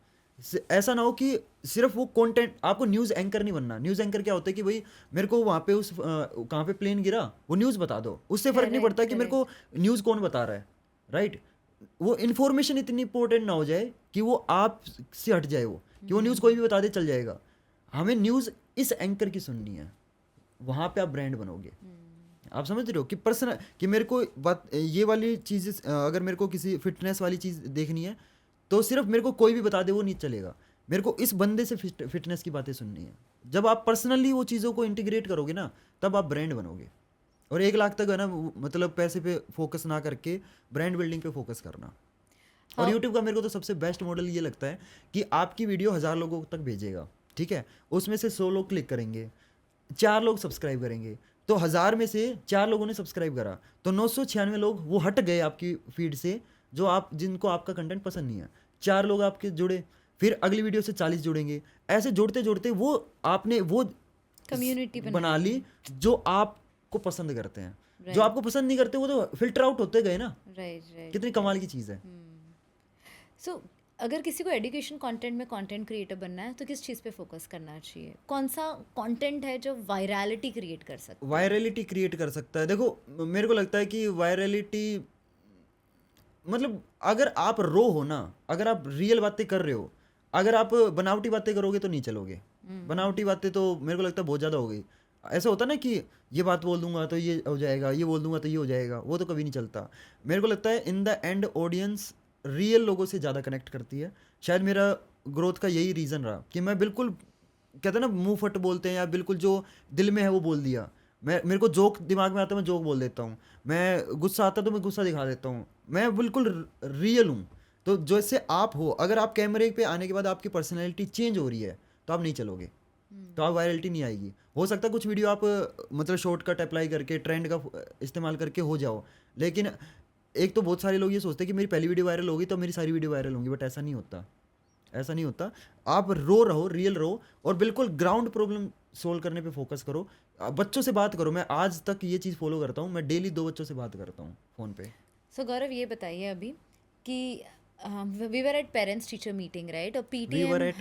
ऐसा ना हो कि सिर्फ वो कंटेंट, आपको न्यूज़ एंकर नहीं बनना। न्यूज़ एंकर क्या होता है कि भाई मेरे को वहाँ पे कहाँ पे प्लेन गिरा वो न्यूज़ बता दो, उससे फ़र्क नहीं पड़ता कि मेरे को न्यूज़ कौन बता रहा है, राइट। वो इन्फॉर्मेशन इतनी इंपॉर्टेंट ना हो जाए कि वो आप से हट जाए, वो कि वो न्यूज़ कोई भी बता दे चल जाएगा। हमें न्यूज़ इस एंकर की सुननी है, वहाँ पे आप ब्रांड बनोगे। आप समझ रहे हो कि पर्सनल, कि मेरे को बात ये वाली चीज़, अगर मेरे को किसी फिटनेस वाली चीज़ देखनी है तो सिर्फ मेरे को कोई भी बता दे वो नहीं चलेगा, मेरे को इस बंदे से फिटनेस की बातें सुननी है। जब आप पर्सनली वो चीज़ों को इंटीग्रेट करोगे ना तब आप ब्रांड बनोगे। और 1 लाख तक है ना, मतलब पैसे पे फोकस ना करके ब्रांड बिल्डिंग पे फोकस करना। और यूट्यूब का मेरे को तो सबसे बेस्ट मॉडल ये लगता है कि आपकी वीडियो 1000 लोगों तक भेजेगा, ठीक है, उसमें से 100 लोग क्लिक करेंगे, 4 लोग सब्सक्राइब करेंगे, तो 1000 में से 4 लोगों ने सब्सक्राइब करा, तो 996 लोग वो हट गए आपकी फीड से, जिनको आपका कंटेंट पसंद नहीं है। 4 लोग आपके जुड़े, फिर अगली वीडियो से 40 जुड़ेंगे, ऐसे जोड़ते जोड़ते वो आपने वो कम्युनिटी बना ली जो आपको पसंद करते हैं। जो आपको पसंद नहीं करते वो तो फिल्टर आउट होते गए ना। राइट। कितनी कमाल की चीज़ है। सो अगर किसी को एजुकेशन कंटेंट में कंटेंट क्रिएटर बनना है तो किस चीज़ पे फोकस करना चाहिए? कौन सा कंटेंट है जो वायरलिटी क्रिएट कर सकता है? वायरलिटी क्रिएट कर सकता है, देखो मेरे को लगता है कि वायरलिटी मतलब अगर आप रो हो ना, अगर आप रियल बातें कर रहे हो, अगर आप बनावटी बातें करोगे तो नहीं चलोगे। बनावटी बातें तो मेरे को लगता है बहुत ज़्यादा हो गई। ऐसा होता है ना कि ये बात बोल दूंगा तो ये हो जाएगा, ये बोल दूंगा तो ये हो जाएगा, वो तो कभी नहीं चलता। मेरे को लगता है in the end audience real लोगों से ज़्यादा कनेक्ट करती है। शायद मेरा ग्रोथ का यही रीज़न रहा कि मैं बिल्कुल, कहते हैं ना मुंह फट बोलते हैं, या बिल्कुल जो दिल में है वो बोल दिया। मेरे को जोक दिमाग में आता है मैं जोक बोल देता हूँ, मैं गुस्सा आता तो मैं गुस्सा दिखा देता हूँ, मैं बिल्कुल रियल हूँ। तो जैसे आप हो, अगर आप कैमरे पे आने के बाद आपकी पर्सनैलिटी चेंज हो रही है तो आप नहीं चलोगे, तो आप वायरलिटी नहीं आएगी। हो सकता है कुछ वीडियो आप मतलब शॉर्टकट अप्लाई करके ट्रेंड का इस्तेमाल करके हो जाओ, लेकिन एक तो बहुत सारे लोग ये सोचते हैं कि मेरी पहली वीडियो वायरल होगी तो मेरी सारी वीडियो वायरल होंगी, बट ऐसा नहीं होता, ऐसा नहीं होता। आप रो रहो, रियल रहो, और बिल्कुल ग्राउंड प्रॉब्लम सोल्व करने पे फोकस करो। बच्चों से बात करो। मैं आज तक ये चीज़ फॉलो करता हूँ, मैं डेली 2 बच्चों से बात करता हूँ फ़ोन पे। सो गौरव ये बताइए अभी कि we were at parents teacher meeting right, और we PTM were at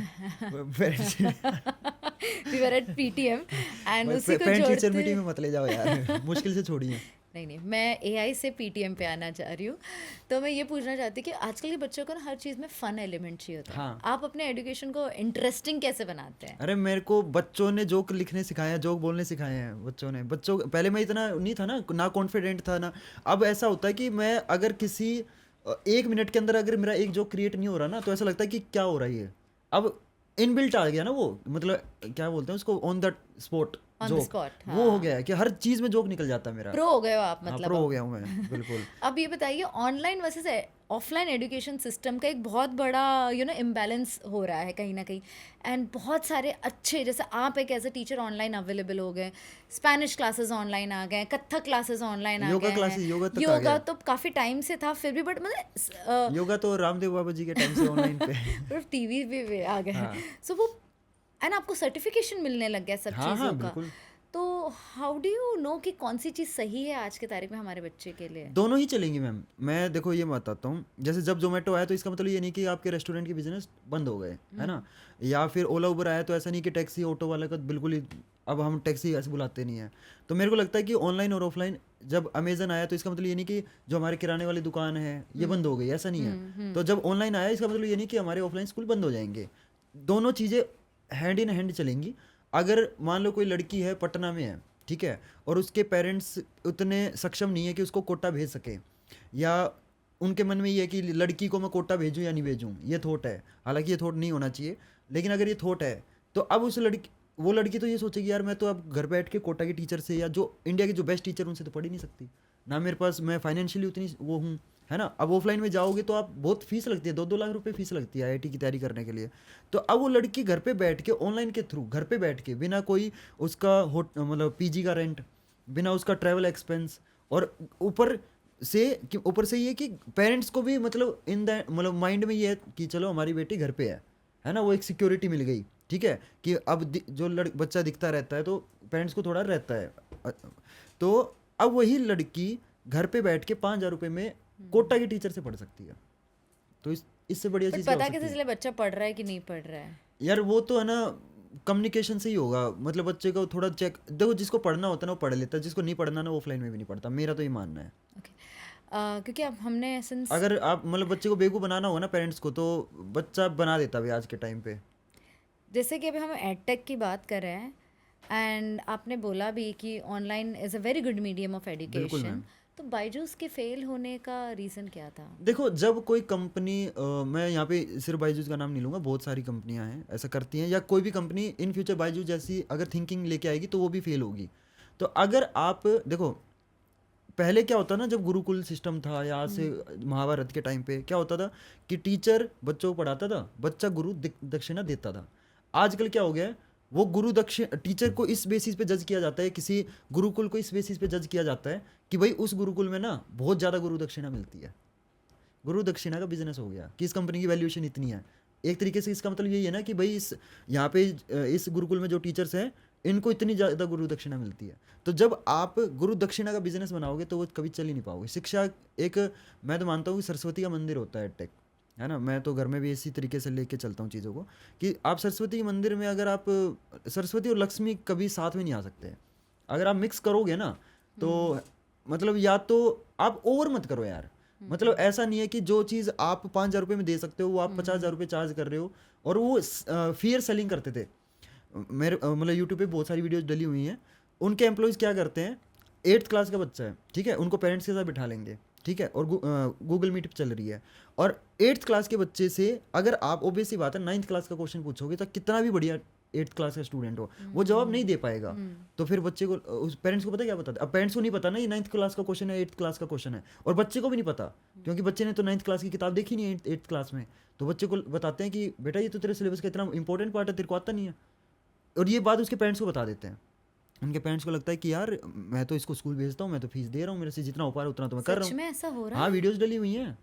we were at PTM and उसी को पेरेंट टीचर जोड़ते मीटिंग में मत ले जाओ यार, मुश्किल से छोड़िए। नहीं, मैं एआई से पीटीएम पे आना चाह रही हूँ। तो मैं ये पूछना चाहती कि आजकल के बच्चों को ना हर चीज़ में फ़न एलिमेंट चाहिए होता है। हाँ। आप अपने एजुकेशन को इंटरेस्टिंग कैसे बनाते हैं? अरे मेरे को बच्चों ने जोक लिखने सिखाए हैं, जोक बोलने सिखाए हैं बच्चों ने। बच्चों पहले मैं इतना नहीं था ना कॉन्फिडेंट था ना। अब ऐसा होता है कि मैं अगर किसी 1 मिनट के अंदर अगर मेरा एक जोक क्रिएट नहीं हो रहा ना, तो ऐसा लगता है कि क्या हो रहा है ये। अब इनबिल्ट आ गया ना वो, मतलब क्या बोलते हैं उसको, on the spot on the joke, spot, वो हो गया है कि हर चीज़ में जोक निकल जाता है मेरा। प्रो हो गए हो आप हाँ, मतलब प्रो हो अब। गया हूँ मैं बिल्कुल। अब ये बताइए online versus offline education system का एक बहुत बड़ा इम्बैलेंस हो रहा है कहीं ना कहीं, एंड बहुत सारे अच्छे, जैसे आप एक as a teacher online available हो गए, स्पेनिश क्लासेस ऑनलाइन आ गए, कथक क्लासेस ऑनलाइन आ योगा गए क्लासेस, हैं। योगा तक आ योगा गया। तो काफ़ी टाइम से था फिर भी, बट मतलब योगा तो रामदेव बाबा जी के टाइम से ऑनलाइन पे। सिर्फ टीवी पे आ गए हाँ। हैं। सो वो एंड आपको सर्टिफिकेशन मिलने लग गया सब हाँ हाँ चीज़ों का। बिल्कुल। तो हाउ डू यू नो कि कौन सी चीज़ सही है आज के तारीख में हमारे बच्चे के लिए? दोनों ही चलेंगी मैम। मैं देखो ये बताता हूँ, जैसे जब जोमेटो आया तो इसका मतलब ये नहीं कि आपके रेस्टोरेंट के बिजनेस बंद हो गए, है ना। या फिर ओला उबर आया तो ऐसा नहीं कि टैक्सी ऑटो वाला का बिल्कुल ही, अब हम टैक्सी ऐसे बुलाते नहीं हैं। तो मेरे को लगता है कि ऑनलाइन और ऑफलाइन, जब अमेजन आया तो इसका मतलब ये नहीं कि जो हमारे किराने वाली दुकान है ये बंद हो गई, ऐसा नहीं है। तो जब ऑनलाइन आया इसका मतलब ये नहीं कि हमारे ऑफलाइन स्कूल बंद हो जाएंगे। दोनों चीज़ें हैंड इन हैंड चलेंगी। अगर मान लो कोई लड़की है पटना में है, ठीक है, और उसके पेरेंट्स उतने सक्षम नहीं है कि उसको कोटा भेज सके, या उनके मन में ये है कि लड़की को मैं कोटा भेजूं या नहीं भेजूं, ये थॉट है। हालांकि ये थॉट नहीं होना चाहिए, लेकिन अगर ये थॉट है तो अब उस वो लड़की तो ये सोचेगी यार मैं तो अब घर बैठ के कोटा के टीचर से या जो इंडिया के जो बेस्ट टीचर उनसे तो पढ़ ही नहीं सकती ना, मेरे पास मैं फाइनेंशियली उतनी वो हूँ, है ना। अब ऑफलाइन में जाओगे तो आप बहुत फीस लगती है, 2-2 लाख रुपए फीस लगती है आईआईटी की तैयारी करने के लिए। तो अब वो लड़की घर पे बैठ के ऑनलाइन के थ्रू, घर पे बैठ के, बिना कोई उसका मतलब पीजी का रेंट, बिना उसका ट्रैवल एक्सपेंस, और ऊपर से ये कि पेरेंट्स को भी मतलब इन द मतलब माइंड में ये है कि चलो हमारी बेटी घर पे है ना, वो एक सिक्योरिटी मिल गई, ठीक है, कि अब जो बच्चा दिखता रहता है तो पेरेंट्स को थोड़ा रहता है। तो अब वही लड़की घर पे बैठ के 5,000 रुपये में कोटा के टीचर से पढ़ सकती है। तो इससे बढ़िया बट चीज़ क्या हो पता सकती कैसे है चले बच्चा पढ़ रहा है कि नहीं पढ़ रहा है? यार? वो तो है ना, कम्युनिकेशन से ही होगा। मतलब बच्चे को थोड़ा चेक, देखो जिसको पढ़ना होता है ना वो पढ़ लेता है, जिसको नहीं पढ़ना ना वो ऑफलाइन में भी नहीं पढ़ता, मेरा तो ये मानना है। ओके, क्योंकि अब हमने सिंस अगर आप मतलब बच्चे को बेवकूफ़ बनाना हो ना पेरेंट्स को, तो बच्चा बना देता है आज के टाइम पे। जैसे कि अभी हम एडटेक की बात कर रहे हैं, एंड आपने बोला भी कि online is a very good medium of education, ma'am. तो बायजूस के फेल होने का रीज़न क्या था? देखो जब कोई कंपनी, मैं यहाँ पे सिर्फ बायजूस का नाम नहीं लूँगा, बहुत सारी कंपनियाँ हैं ऐसा करती हैं, या कोई भी कंपनी इन फ्यूचर बायजूस जैसी अगर थिंकिंग लेके आएगी तो वो भी फेल होगी। तो अगर आप देखो, पहले क्या होता ना, जब गुरुकुल सिस्टम था या आज से महाभारत के टाइम पे क्या होता था कि टीचर बच्चों को पढ़ाता था, बच्चा गुरु दक्षिणा देता था। आजकल क्या हो गया है, वो टीचर को इस बेसिस पे जज किया जाता है, किसी गुरुकुल को इस बेसिस पे जज किया जाता है कि भाई उस गुरुकुल में ना बहुत ज़्यादा गुरु दक्षिणा मिलती है। गुरु दक्षिणा का बिजनेस हो गया कि इस कंपनी की वैल्यूएशन इतनी है। एक तरीके से इसका मतलब यही है ना कि भाई यहाँ पे इस गुरुकुल में जो टीचर्स हैं इनको इतनी ज़्यादा गुरु दक्षिणा मिलती है। तो जब आप गुरु दक्षिणा का बिजनेस बनाओगे तो वो कभी चल ही नहीं पाओगे। शिक्षा एक, मैं तो मानता हूँ कि सरस्वती का मंदिर होता है टेक, है ना। मैं तो घर में भी इसी तरीके से लेके चलता हूँ चीज़ों को कि आप सरस्वती के मंदिर में, अगर आप सरस्वती और लक्ष्मी कभी साथ में नहीं आ सकते। अगर आप मिक्स करोगे ना तो मतलब या तो आप ओवर मत करो यार, मतलब ऐसा नहीं है कि जो चीज़ आप 5,000 रुपये में दे सकते हो वो आप 50,000 रुपये चार्ज कर रहे हो। और वो फियर सेलिंग करते थे मेरे, मतलब यूट्यूब पे बहुत सारी वीडियोज डली हुई हैं। उनके एम्प्लॉयज़ क्या करते हैं, 8th क्लास का बच्चा है, ठीक है, उनको पेरेंट्स के साथ बिठा लेंगे, ठीक है, और गूगल मीट चल रही है, और 8th क्लास के बच्चे से अगर आप ऑब्वियस सी बात है 9th क्लास का क्वेश्चन पूछोगे तो कितना भी बढ़िया 8th क्लास का स्टूडेंट हो, वो जवाब नहीं दे पाएगा। तो फिर बच्चे को, उस पेरेंट्स को पता क्या बताते, अब पेरेंट्स को नहीं पता ना ये 9th क्लास का क्वेश्चन है 8th क्लास का क्वेश्चन है, और बच्चे को भी नहीं पता क्योंकि बच्चे ने तो 9th क्लास की किताब देखी नहीं है 8th क्लास में। तो बच्चे को बताते हैं कि बेटा ये तो तेरे सिलेबस का इतना इंपॉर्टेंट पार्ट है, तेरे को आता नहीं है, और ये बात उसके पेरेंट्स को बता देते हैं। उनके पेरेंट्स को लगता है कि यार मैं तो इसको स्कूल भेजता हूँ, मैं तो फीस दे रहा हूँ, मेरे से जितना हो पा रहा है उतना तो मैं कर रहा सच हूँ। में ऐसा हो रहा हाँ, है? वीडियोस डली हुई हैं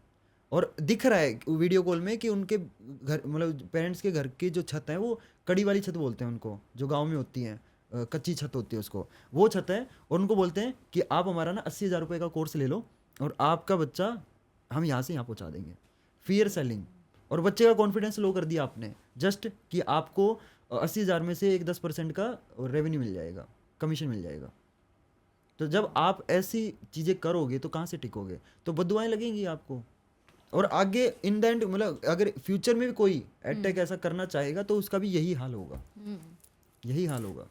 और दिख रहा है वीडियो कॉल में कि उनके घर, मतलब पेरेंट्स के घर की जो छत है वो कड़ी वाली छत बोलते हैं उनको, जो गांव में होती है, कच्ची छत होती है उसको, वो छत है। और उनको बोलते हैं कि आप हमारा ना 80,000 रुपये का कोर्स ले लो और आपका बच्चा हम यहाँ से यहाँ पहुँचा देंगे। फियर सेलिंग, और बच्चे का कॉन्फिडेंस लो कर दिया आपने, जस्ट कि आपको 80,000 में से एक 10% का रेवेन्यू मिल जाएगा, कमीशन मिल जाएगा। तो जब आप ऐसी चीज़ें करोगे तो कहाँ से टिकोगे, तो बददुआएं लगेंगी आपको। और आगे इन द एंड, मतलब अगर फ्यूचर में भी कोई एडटेक ऐसा करना चाहेगा तो उसका भी यही हाल होगा, यही हाल होगा।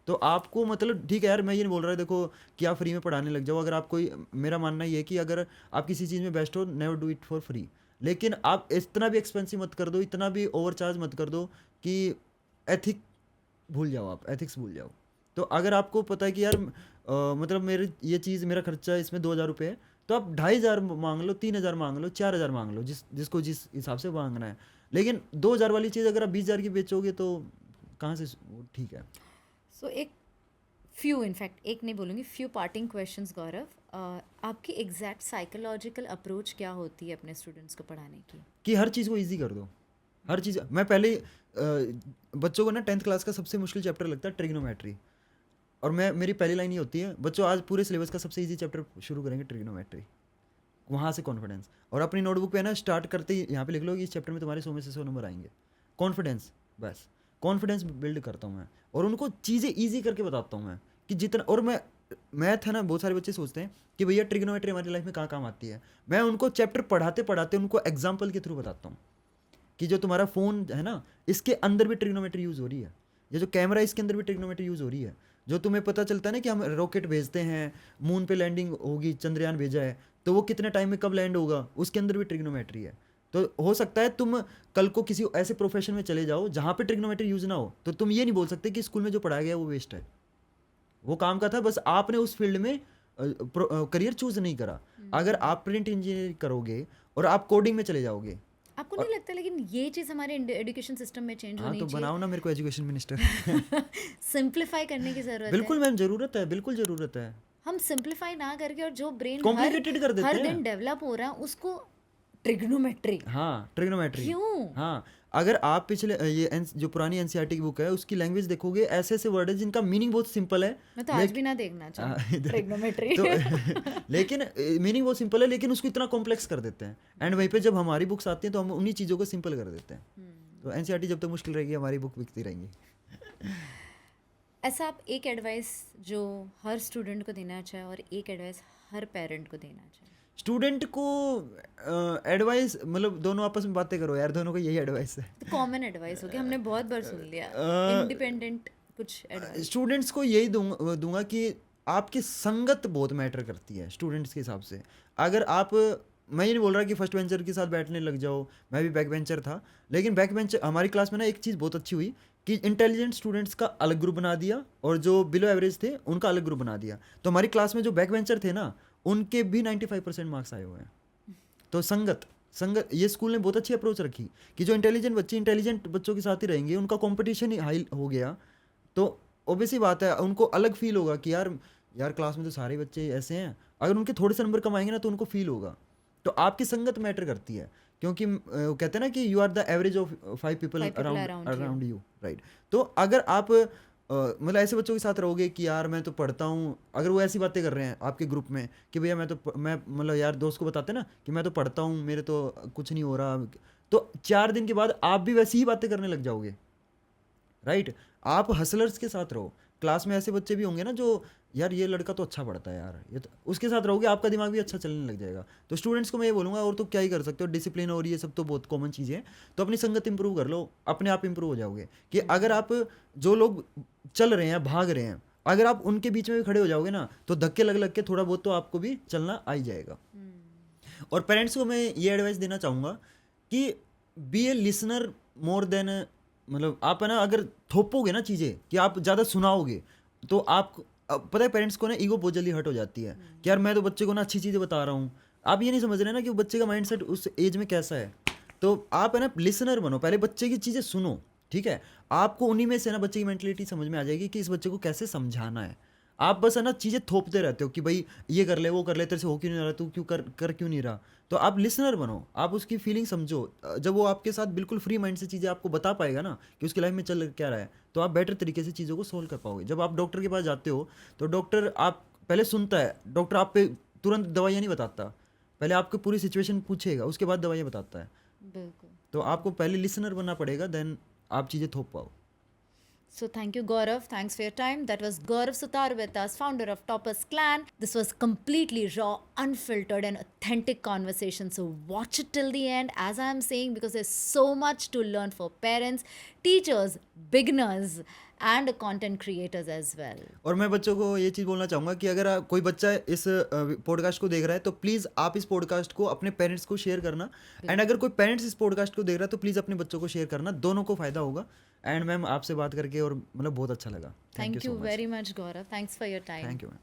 तो आपको, मतलब ठीक है यार, मैं ये नहीं बोल रहा देखो कि आप फ्री में पढ़ाने लग जाओ। अगर आप कोई, मेरा मानना ये है कि अगर आप किसी चीज़ में बेस्ट हो, never do it for free. लेकिन आप इतना भी एक्सपेंसिव मत कर दो, इतना भी ओवर चार्ज मत कर दो कि एथिक भूल जाओ, आप एथिक्स भूल जाओ। तो अगर आपको पता है कि यार मतलब मेरे ये चीज़, मेरा खर्चा इसमें 2,000 रुपये है, तो आप 2,500 मांग लो, 3,000 मांग लो, 4,000 मांग लो, जिसको जिस हिसाब से मांगना है। लेकिन 2,000 वाली चीज़ अगर आप 20,000 की बेचोगे तो कहाँ से, ठीक है। सो एक फ्यू, इनफैक्ट एक नहीं बोलूँगी, फ्यू पार्टिंग क्वेश्चंस गौरव। आपकी एग्जैक्ट साइकोलॉजिकल अप्रोच क्या होती है अपने स्टूडेंट्स को पढ़ाने की? कि हर चीज़ को ईजी कर दो, हर चीज़। मैं पहले बच्चों को ना 10th क्लास का सबसे मुश्किल चैप्टर लगता है ट्रिग्नोमेट्री, और मेरी पहली लाइन ये होती है, बच्चों आज पूरे सिलेबस का सबसे इजी चैप्टर शुरू करेंगे ट्रिग्नोमेट्री, वहाँ से कॉन्फिडेंस। और अपनी नोटबुक पे ना स्टार्ट करते ही यहाँ पे लिख लो कि इस चैप्टर में तुम्हारे 100 में से 100 नंबर आएंगे। कॉन्फिडेंस, बस कॉन्फिडेंस बिल्ड करता हूँ मैं, और उनको चीज़ें ईजी करके बताता हूँ मैं कि जितना। और मैं मैथ है ना, बहुत सारे बच्चे सोचते हैं कि भैया ट्रिग्नोमेट्री हमारी लाइफ में कहाँ काम आती है। मैं उनको चैप्टर पढ़ाते पढ़ाते उनको एग्जाम्पल के थ्रू बताता हूँ कि जो तुम्हारा फ़ोन है ना, इसके अंदर भी ट्रिग्नोमेट्री यूज़ हो रही है, ये जो कैमरा है इसके अंदर भी ट्रिग्नोमेट्री यूज़ हो रही है। जो तुम्हें पता चलता है ना कि हम रॉकेट भेजते हैं, मून पे लैंडिंग होगी, चंद्रयान भेजा है, तो वो कितने टाइम में कब लैंड होगा, उसके अंदर भी ट्रिग्नोमेट्री है। तो हो सकता है तुम कल को किसी ऐसे प्रोफेशन में चले जाओ जहाँ पे ट्रिग्नोमेट्री यूज़ ना हो, तो तुम ये नहीं बोल सकते कि स्कूल में जो पढ़ाया गया वो वेस्ट है, वो काम का था, बस आपने उस फील्ड में करियर चूज नहीं करा। अगर आप प्रिंट इंजीनियरिंग करोगे और आप कोडिंग में चले जाओगे, आपको नहीं लगता लेकिन ये चीज़ हमारे एजुकेशन सिस्टम में चेंज हाँ होनी तो चाहिए? बनाओ ना मेरे को एजुकेशन मिनिस्टर। सिंप्लीफाई करने की ज़रूरत है। बिल्कुल मैम, ज़रूरत है, बिल्कुल ज़रूरत है। हम सिंप्लीफाई ना करके, और जो ब्रेन कॉम्प्लिकेटेड कर देते हर हैं। दिन डेवलप हो रहा है उसको ट्रिग्नोमेट्री। हाँ, ट्रिग्नोमेट्री। क्यों? हाँ, अगर आप पिछले जो पुरानी एनसीईआरटी की बुक है उसकी लैंग्वेज देखोगे, ऐसे ऐसे वर्ड है जिनका मीनिंग बहुत सिंपल है। मैं तो आज भी ना देखना चाहूँ ट्रिग्नोमेट्री। तो लेकिन मीनिंग बहुत सिंपल है, लेकिन उसको इतना कॉम्प्लेक्स कर देते हैं। एंड वहीं पे जब हमारी बुक्स आती हैं तो हम उन्हीं चीज़ों को सिंपल कर देते हैं। तो एनसीईआरटी जब तक मुश्किल रहेगी, हमारी बुक बिकती रहेंगी। ऐसा आप एक एडवाइस जो हर स्टूडेंट को देना चाहे और एक एडवाइस हर पेरेंट को देना चाहे? स्टूडेंट को एडवाइस, मतलब दोनों आपस में बातें करो यार, दोनों को यही एडवाइस है। तो कॉमन एडवाइस हो गया, हमने बहुत बार सुन लिया। इंडिपेंडेंट कुछ एडवाइस? स्टूडेंट्स को यही दूंगा कि आपकी संगत बहुत मैटर करती है स्टूडेंट्स के हिसाब से। अगर आप, मैं ये नहीं बोल रहा कि फर्स्ट बेंचर के साथ बैठने लग जाओ, मैं भी बैक बेंचर था, लेकिन बैक बेंचर, हमारी क्लास में ना एक चीज़ बहुत अच्छी हुई कि इंटेलिजेंट स्टूडेंट्स का अलग ग्रुप बना दिया और जो बिलो एवरेज थे उनका अलग ग्रुप बना दिया। तो हमारी क्लास में जो बैक बेंचर थे ना, उनके भी 95% मार्क्स आए हुए हैं। तो संगत, ये स्कूल ने बहुत अच्छी अप्रोच रखी कि जो इंटेलिजेंट बच्चे इंटेलिजेंट बच्चों के साथ ही रहेंगे, उनका कंपटीशन ही हाई हो गया। तो ऑब्वियसली बात है, उनको अलग फील होगा कि यार क्लास में तो सारे बच्चे ऐसे हैं। अगर उनके थोड़े से नंबर कम आएंगे ना तो उनको फील होगा। तो आपकी संगत मैटर करती है, क्योंकि कहते हैं ना कि you are the average of 5 people around you, right. तो अगर आप मतलब ऐसे बच्चों के साथ रहोगे कि यार मैं तो पढ़ता हूँ, अगर वो ऐसी बातें कर रहे हैं आपके ग्रुप में कि भैया मैं मतलब यार दोस्त को बताते ना कि मैं तो पढ़ता हूँ, मेरे तो कुछ नहीं हो रहा, तो 4 दिन के बाद आप भी वैसी ही बातें करने लग जाओगे, राइट। आप हसलर्स के साथ रहो। क्लास में ऐसे बच्चे भी होंगे ना जो यार ये लड़का तो अच्छा पढ़ता है यार, ये तो, उसके साथ रहोगे आपका दिमाग भी अच्छा चलने लग जाएगा। तो स्टूडेंट्स को मैं ये बोलूँगा, और तो क्या ही कर सकते हो, डिसिप्लिन और ये सब तो बहुत कॉमन चीज़ें हैं। तो अपनी संगत इंप्रूव कर लो, अपने आप इंप्रूव हो जाओगे। कि अगर आप जो लोग चल रहे हैं, भाग रहे हैं, अगर आप उनके बीच में भी खड़े हो जाओगे ना, तो धक्के लग लग के थोड़ा बहुत तो आपको भी चलना आ ही जाएगा। और पेरेंट्स को मैं ये एडवाइस देना चाहूँगा कि be a listener more than मतलब आप है ना अगर थोपोगे ना चीज़ें कि आप ज़्यादा सुनाओगे तो आप पता है पेरेंट्स को ना ईगो बहुत जल्दी हर्ट हो जाती है कि यार मैं तो बच्चे को ना अच्छी चीज़ें बता रहा हूँ, आप ये नहीं समझ रहे ना कि वो बच्चे का माइंडसेट उस एज में कैसा है। तो आप है ना लिसनर बनो, पहले बच्चे की चीज़ें सुनो, ठीक है, आपको उन्हीं में से ना बच्चे की मेंटलिटी समझ में आ जाएगी कि इस बच्चे को कैसे समझाना है। आप बस है ना चीज़ें थोपते रहते हो कि भाई ये कर ले वो कर ले, तेरे से हो क्यों नहीं रहा, तू क्यों कर क्यों नहीं रहा। तो आप लिसनर बनो, आप उसकी फीलिंग समझो। जब वो आपके साथ बिल्कुल फ्री माइंड से चीज़ें आपको बता पाएगा ना कि उसकी लाइफ में चल क्या रहा है, तो आप बेटर तरीके से चीज़ों को सोल्व कर पाओगे। जब आप डॉक्टर के पास जाते हो तो डॉक्टर आप पहले सुनता है, डॉक्टर आप पे तुरंत दवाइयाँ नहीं बताता, पहले आपको पूरी सिचुएशन पूछेगा उसके बाद दवाइयाँ बताता है। बिल्कुल। तो आपको पहले लिसनर बनना पड़ेगा, देन आप चीज़ें थोप पाओ। So thank you, Gaurav. Thanks for your time. That was Gaurav Sutar with us, founder of Toppers Clan. This was completely raw, unfiltered, and authentic conversation. So watch it till the end, as I am saying, because there's so much to learn for parents, teachers, beginners, and content creators as well. और मैं बच्चों को ये चीज़ बोलना चाहूँगा कि अगर कोई बच्चा इस पॉडकास्ट को देख रहा है तो प्लीज़ आप इस पॉडकास्ट को अपने पेरेंट्स को शेयर करना, एंड अगर कोई पेरेंट्स इस पॉडकास्ट को देख रहा है तो प्लीज़ अपने बच्चों को शेयर करना, दोनों को फ़ायदा होगा। एंड मैम आपसे बात करके और मतलब बहुत अच्छा लगा। Thank you very much, Gaurav. Thanks for your time. Thank you ma'am.